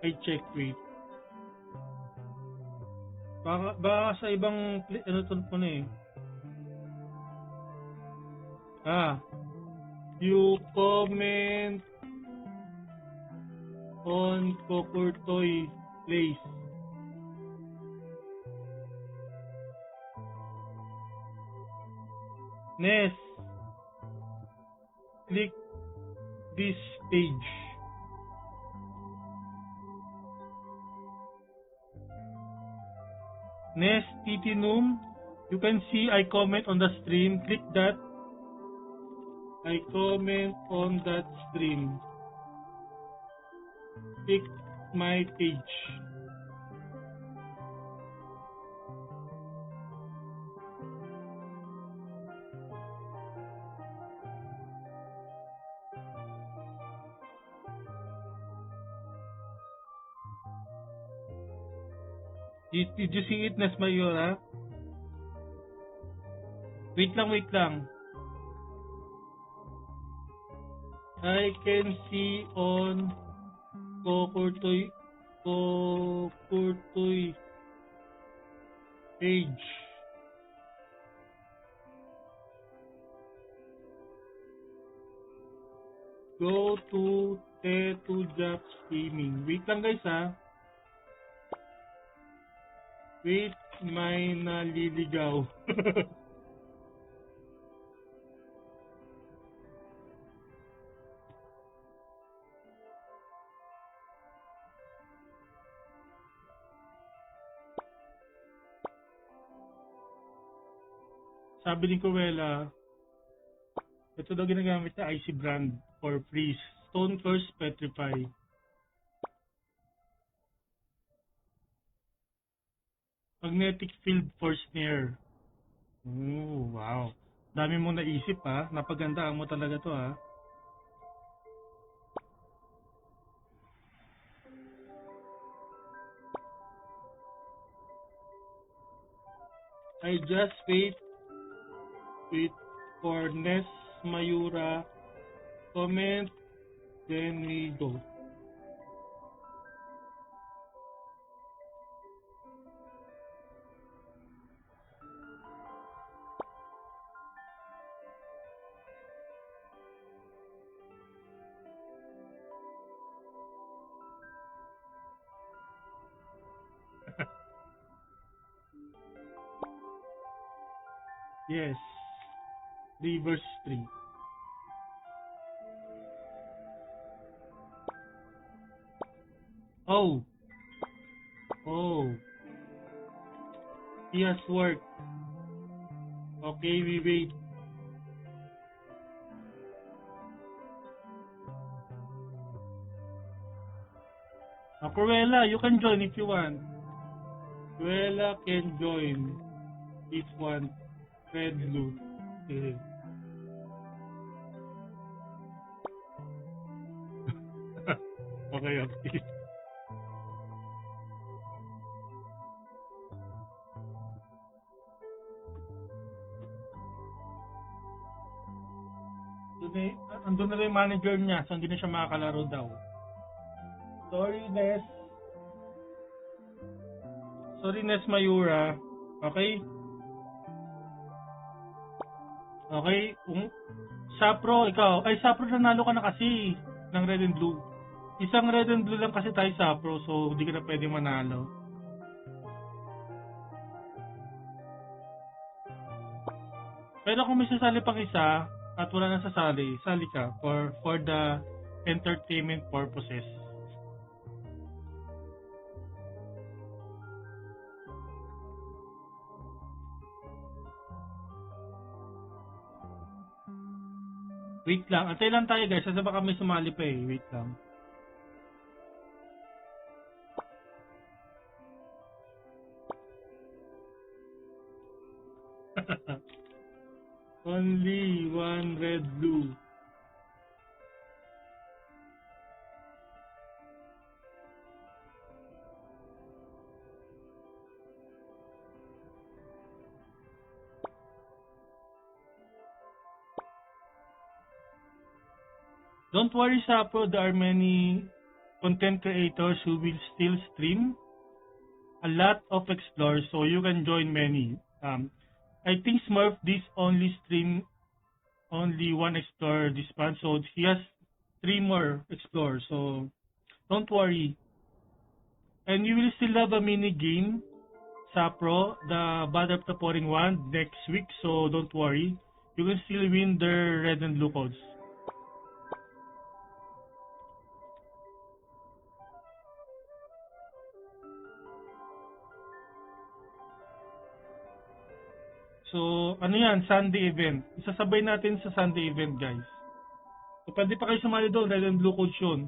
I check, wait. Baka sa ibang ano to po na eh. You comment on Kokurtoy Place. Nes, click this page. Nes Titinum, you can see I comment on the stream. Click that. I comment on that stream. Click my page. Did you see it, Nesmayora? Wait lang. I can see on Kokurtoy page. Go to Tetujap Streaming. Wait lang guys ha. Wait, may naliligaw. Sabi ni Cruella, ito daw ginagamit na IC brand for freeze. Stone Curse Petrify. Magnetic Field for Snare. Oh, wow. Dami mong naisip ha. Napagandaan mo talaga to ha. I just wait for Nes Mayura comment, then we go. Yes, Rivers 3. Oh, oh, he has work. Okay, we wait. Cruella, you can join if you want. Cruella can join if want. Red, blue. Eh. Okay, okay. Andun na rin yung manager niya, so hindi na siya makakalaro daw. Sorry, Nes Mayura. Okay? Okay? Sapro, ikaw. Ay, Sapro, nanalo ka na kasi ng red and blue. Isang red and blue lang kasi tayo Sapro, so hindi ka na pwede manalo. Pero kung may sasali pang isa at wala na sasali, sali ka for the entertainment purposes. Wait lang. Antay lang tayo guys. Kasi baka may sumali pa eh. Wait lang. Only one red blue. Don't worry, Sapo. There are many content creators who will still stream a lot of explorers, so you can join many. I think Smurf this only stream only one explorer this month, so he has 3 more explorers. So don't worry. And you will still have a mini game, Sapro, the Battle of the Pouring Wand next week. So don't worry. You can still win their red and blue codes. So, ano yan? Sunday event. Isasabay natin sa Sunday event, guys. So, pwede pa kayo sumali doon. Red and blue codes yun.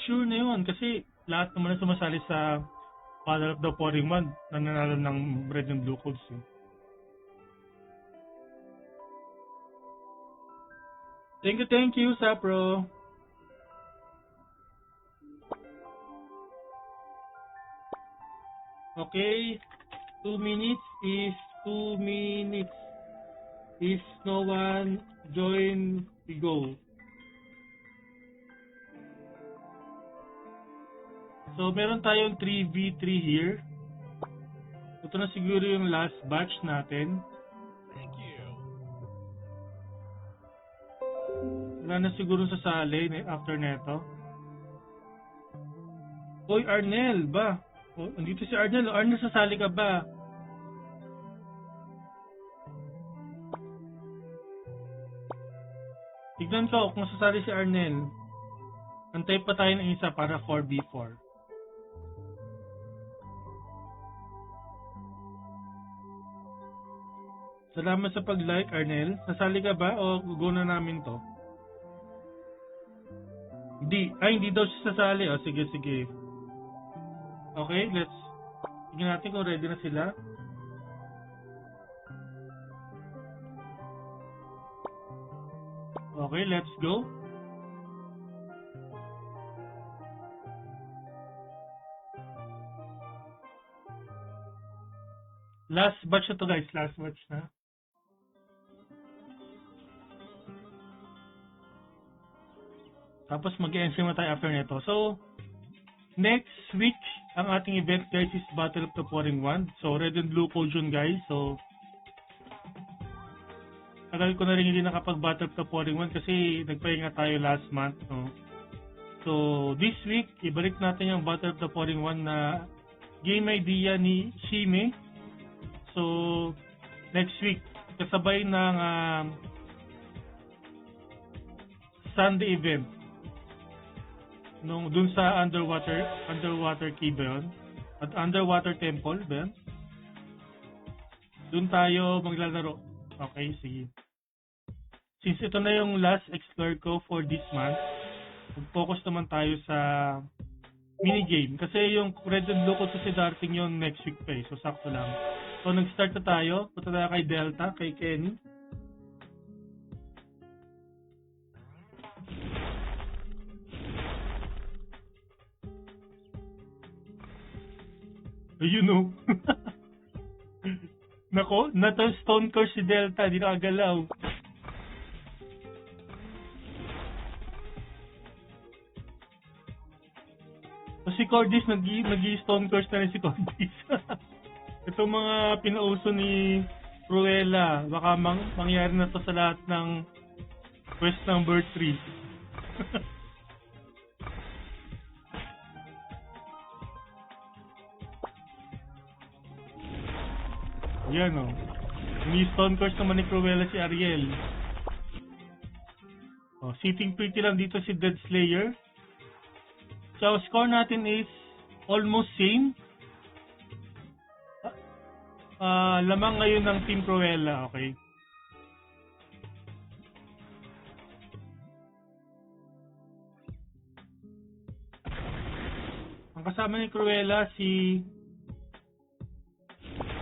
Sure na yun. Kasi lahat naman na sumasali sa Battle of the Pouring Wand nananalo ng red and blue codes. Eh. Thank you, Sapro. Okay. 2 minutes is 2 minutes. If no one join, we go. So, meron tayong 3v3 here. Ito na siguro yung last batch natin.
Thank you.
Wala na siguro sasali after neto. Oy, Arnel ba? Oh, andito si Arnel. Arnel, sasali ka ba? Tignan ko kung sasali si Arnel. Antay pa tayo ng isa para 4v4. Salamat sa pag-like, Arnel. Sasali ka ba o go na namin to? Hindi daw siya sasali. O, sige. Okay, tingnan natin kung ready na sila. Okay, let's go. Last batch na to guys, last batch na. Tapos mag-e-ensign na tayo after nito. So, next week, ang ating event guys is Battle of the Pouring Wand. So, red and blue code yun guys. So, tagal ko na rin hindi nakapag-Battle of the Pouring Wand kasi nagpahinga tayo last month. No? So, this week, ibalik natin yung Battle of the Pouring Wand na game idea ni Shime. So, next week, kasabay ng Sunday event. Dun sa underwater cave ba yun? At underwater temple ba yun? Dun tayo maglalaro. Okay, sige. Since ito na yung last explore ko for this month, mag-focus naman tayo sa minigame. Kasi yung red and blue ko sa darting yung next week pa eh. So, sakto lang. So, nag-start na tayo. Punta tayo kay Delta, kay Kenny. You know. Nako, stone curse si Delta, di nakagalaw. So si Cordis, nag-stone curse na rin si Cordis. Ito mga pinauso ni Cruella, baka mangyari na to sa lahat ng quest number 3. Yan o. May stone curse naman ni Cruella si Ariel. Oh, sitting pretty lang dito si Dead Slayer. So, score natin is almost same. Lamang ngayon ng Team Cruella, okay? Ang kasama ni Cruella si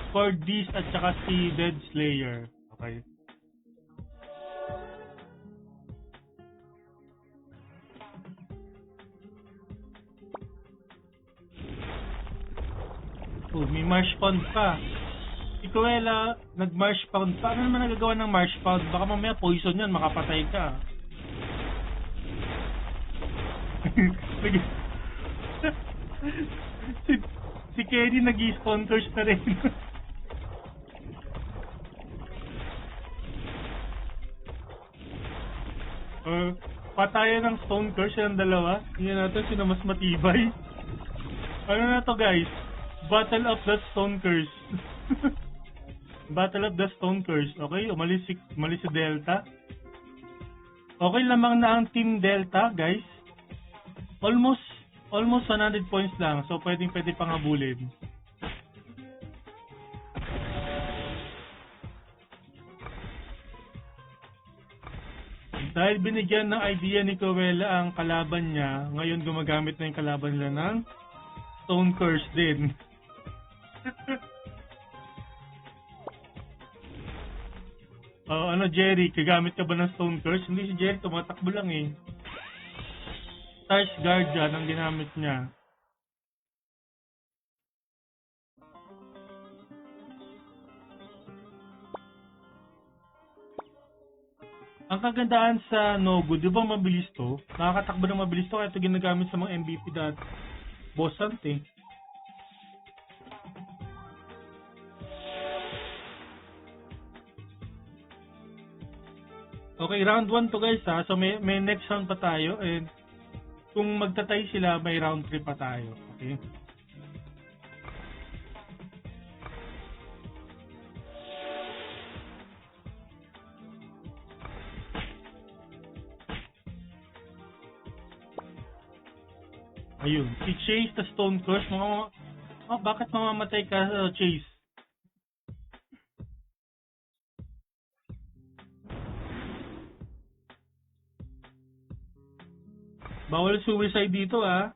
Cordis at saka si Dead Slayer. Okay. Oh, may marsh pound pa. Si Cruella, nag-marsh pound pa. Ano naman nagagawa ng marsh pound? Baka mamaya poison yan, makapatay ka. si Kenny nag-i-stone curse na rin. Patayan ng stone curse yung dalawa. Tingnan natin sino mas matibay. Ano na to guys? Battle of the Stone Curse. Battle of the Stone Curse. Okay, umalis si Delta. Okay lamang na ang Team Delta guys. Almost 100 points lang. So pwede pang habulin. Dahil binigyan ng idea ni Cruella ang kalaban niya, ngayon gumagamit na yung kalaban nila ng Stone Curse din. Ano Jerry, kagamit ka ba ng Stone Curse? Hindi si Jerry, tumatakbo lang eh. Stars Guardian ang ginamit niya. Ang kagandaan sa Nogu, di ba mabilis to? Nakakatakbo ng mabilis to, kaya ito ginagamit sa mga MVP dati. Boss hunt eh. Okay, round 1 to guys ha. So may next round pa tayo and kung magtatay sila, may round 3 pa tayo. Okay? Ayun, si Chase the Stone Curse, bakit mamamatay ka, Chase? Bawal suicide dito ah.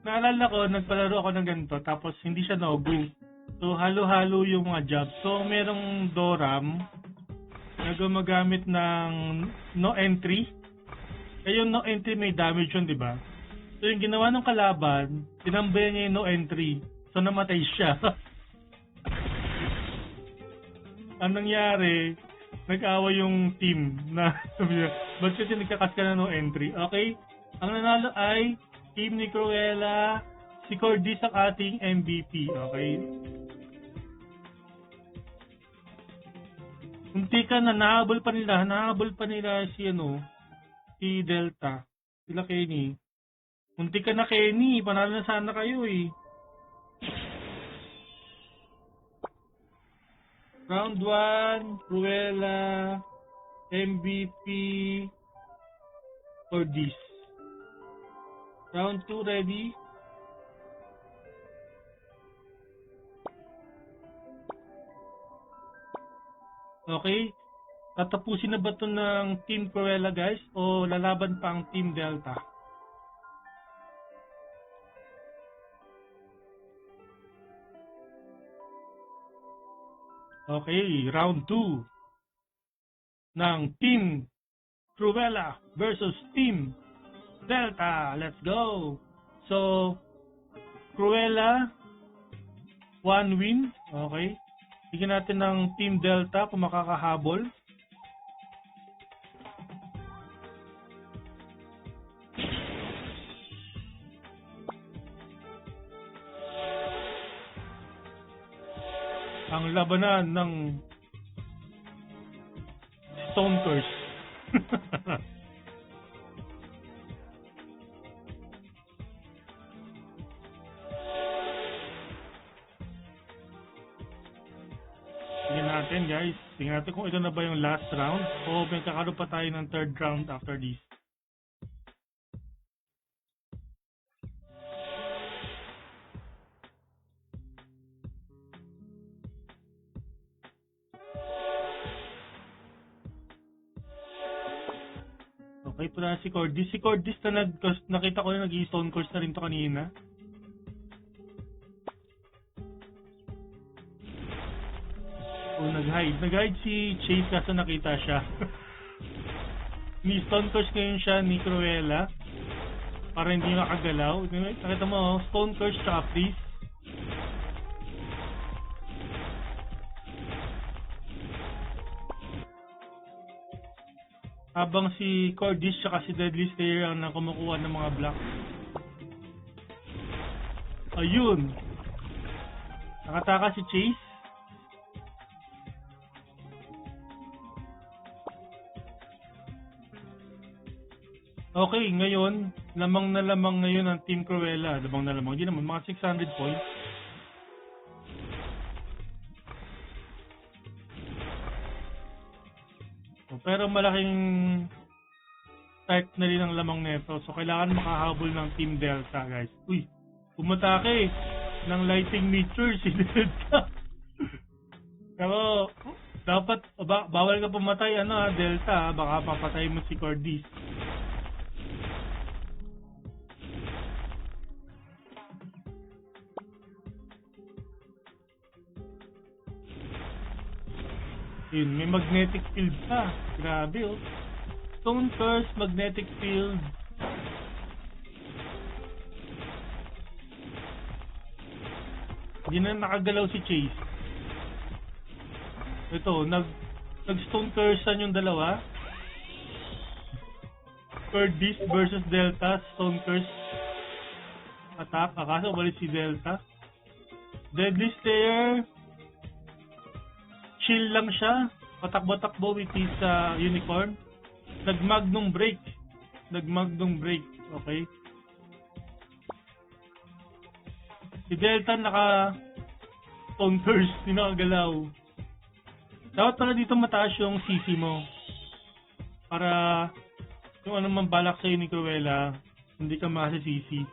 Naalala ko, nagpalaro ako ng ganito, tapos hindi siya Nogu. So, halo-halo yung mga jobs. So, merong Doram na gumagamit ng no entry. Eh, yung no entry may damage yun, di ba? So, yung ginawa ng kalaban, tinambayan niya yung no entry. So, namatay siya. Ang nangyari, nag-away yung team na sabi niya, ba't kasi nagkakas ka na no entry? Okay? Ang nanalo ay team ni Cruella, si Cordis ang ating MVP. Okay? Unti ka na, nahabol pa nila si Delta, sila Kenny. Unti ka na Kenny, panalo na sana kayo eh. Round 1, Cruella, MVP, Cordis. Round 2, ready? Okay? Tatapusin na ba ito ng Team Cruella guys? O lalaban pa ang Team Delta? Okay, round 2 ng Team Cruella versus Team Delta. Let's go! So, Cruella, 1 win. Okay. Tignan natin ng Team Delta kung makakahabol. Ang labanan ng Stone Curse. Tingnan natin guys. Tingnan natin kung ito na ba yung last round o may kakaroon pa tayo ng third round after this. Okay po na si Cordis. Si Cordis na nakita ko na nag-i-stone course na rin to kanina. O nag-hide. Nag-hide si Chase kaso nakita siya. Ni stone course ngayon siya ni Cruella. Para hindi makagalaw. Nakita mo, stone course tsaka freeze. Habang si Cordis tsaka si Deadly Slayer ang kumukuha ng mga block. Ayun. Nakataka si Chase. Okay, ngayon, lamang na lamang ngayon ang Team Cruella. Lamang na lamang. Hindi naman, mga 600 points. Pero malaking start na rin ang lamang neto. So, kailangan makahabol ng Team Delta, guys. Uy, pumatake ng lightning meteor si Delta. Pero, dapat, bawal ka pumatay, Delta, baka papatay mo si Cordis. Yun, may magnetic field pa. Grabe oh. Stone Curse, magnetic field. Hindi na nakagalaw si Chase. Ito, nag-Stone Cursean yung dalawa. Cordis versus Delta, Stone Curse attack. Akaso balik si Delta. Deadly Slayer, chill lang siya, patakbo-takbo with his unicorn. Nag-magnum break, okay. Si Delta naka Stone Curse, hindi nakagalaw. Dapat pala dito mataas yung CC mo para yung anumang balak sa'yo ni Cruella, hindi ka masisisi.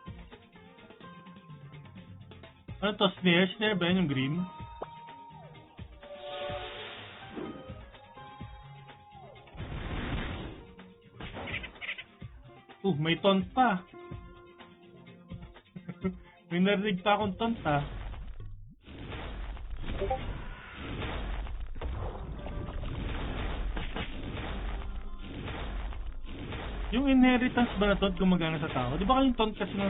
Ano to? Snare? Snare ba yan yung green? May taunt pa. May narinig pa akong taunt ha. Yung inheritance ba na taunt gumagana sa tao? Di ba kayong taunt kasi ng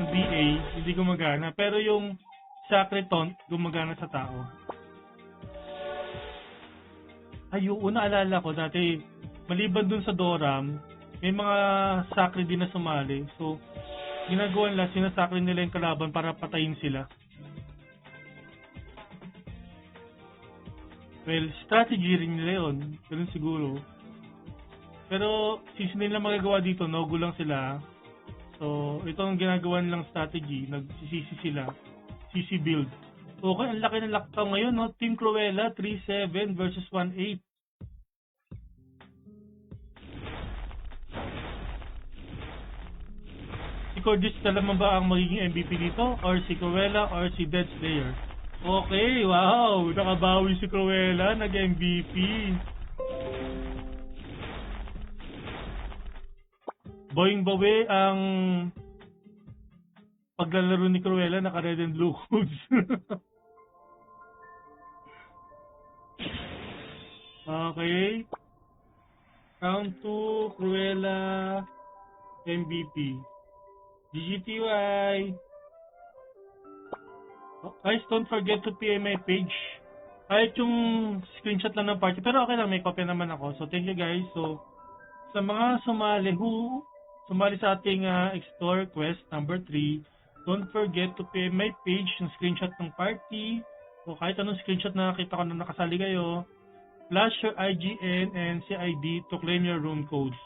BA, hindi gumagana. Pero yung Sacred Taunt gumagana sa tao. Ay, yung naalala ko dati, maliban dun sa Doram, may mga Sacred din na sumali. So, ginagawa nila, sinasakre nila yung kalaban para patayin sila. Well, strategy rin nila yun. Ganun siguro. Pero, since nila magagawa dito, no, gulang sila. So, ito ang ginagawa nilang strategy. Nagsisisi sila. CC build. Okay, ang laki ng laktaw ngayon, no? Team Cruella, 3-7 versus 1-8. Si Cordis na naman ba ang magiging MVP dito? Or si Cruella or si Dead Slayer? Okay, wow! Nakabawi si Cruella, nag-MVP. Boing bawi ang paglalaro ni Cruella, naka-red and blue codes. Okay. Round 2, Cruella, MVP. GGTY. Oh, guys, don't forget to PM my page. Kahit yung screenshot lang ng party. Pero okay lang, may copy naman ako. So, thank you guys. So, sa mga sumali sa ating Explore Quest number 3, don't forget to PM my page yung screenshot ng party. O kahit anong screenshot na nakita ko na nakasali kayo. Flash your IGN and CID to claim your room codes.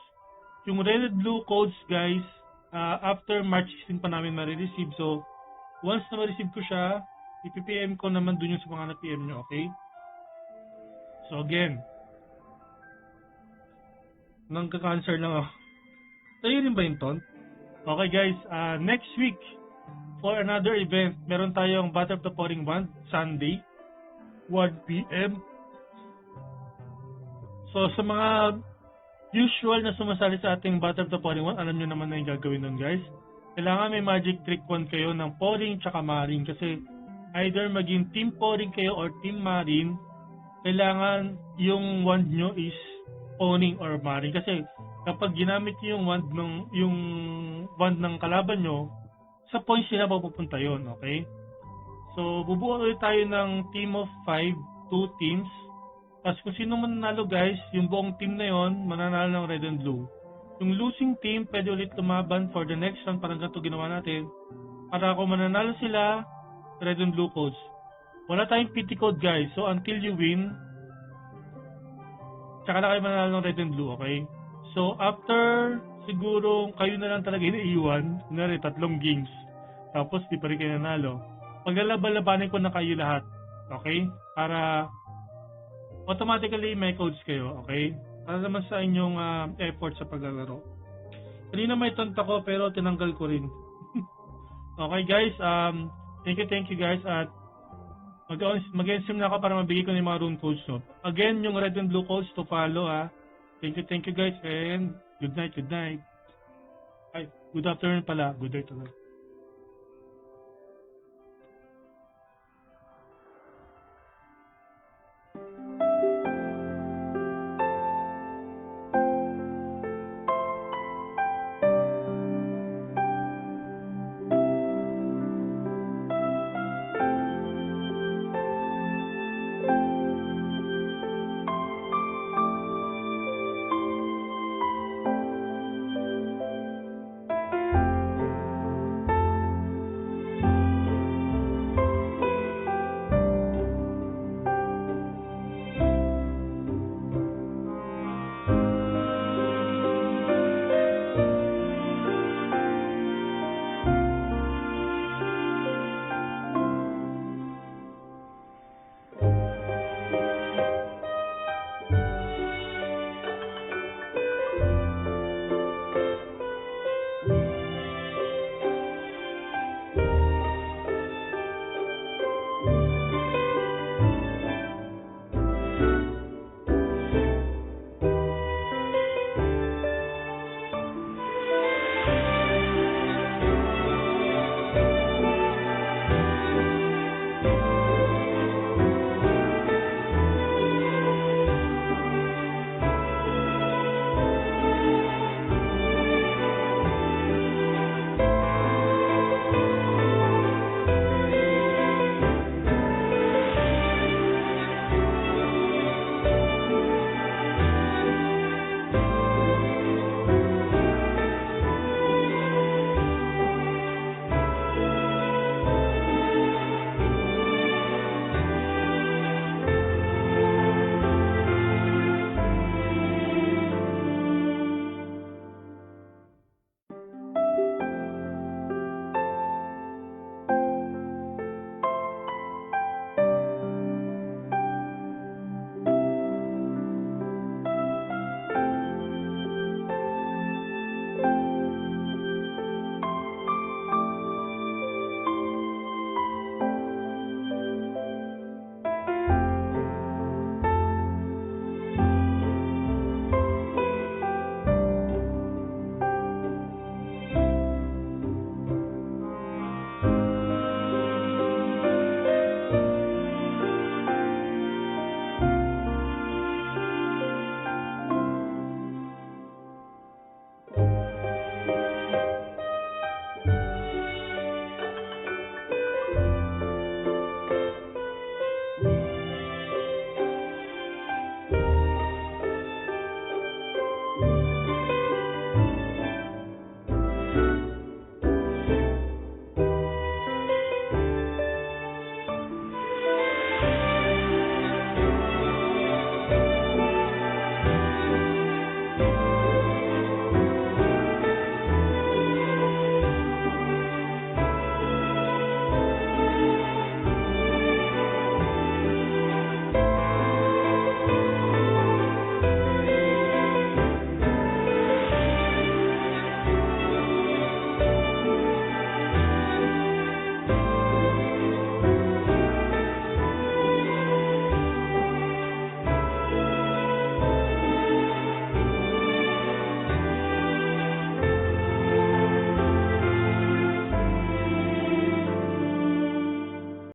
Yung red and blue codes, guys, after March 16 pa namin ma-receive. So, once na ma-receive ko siya, ipipm ko naman dun yung sa mga na-PM nyo, okay? So, again, nangka-cancer lang ako. Tayo rin ba yung ton? Okay, guys, next week, for another event, meron tayong Battle of the Pouring Band, Sunday, 1 p.m. So, sa mga usual na sumasali sa ating Battle of the Pouring One, alam nyo naman na yung gagawin nun, guys. Kailangan may magic trick wand kayo ng Pouring tsaka Marine kasi either maging Team Pouring kayo or Team Marine, kailangan yung wand nyo is Pouring or Marine kasi kapag ginamit nyo yung wand ng kalaban nyo, sa points nila mapupunta yun, okay? So, bubuo ulit tayo ng team of 5, 2 teams. Tapos kung sino mananalo, guys, yung buong team na yon mananalo ng red and blue. Yung losing team, pwede ulit lumaban for the next round, parang ganito ginawa natin. Para kung mananalo sila, red and blue codes. Wala tayong PT code, guys. So, until you win, tsaka na kayo mananalo ng red and blue, okay? So, after siguro kayo na lang talaga iniiwan, kunwari 3 games, tapos di pa rin kayo nanalo, paglalaban-labanin ko na kayo lahat, okay? Para automatically may codes kayo, okay? Para naman sa inyong effort sa paglalaro. Kanina may tonta ko pero tinanggal ko rin. Okay guys, thank you guys at mag-ensim na ako para mabigay ko ng mga rune codes no. Again, yung red and blue codes to follow Thank you guys and good night. Ay, good afternoon pala. Good night.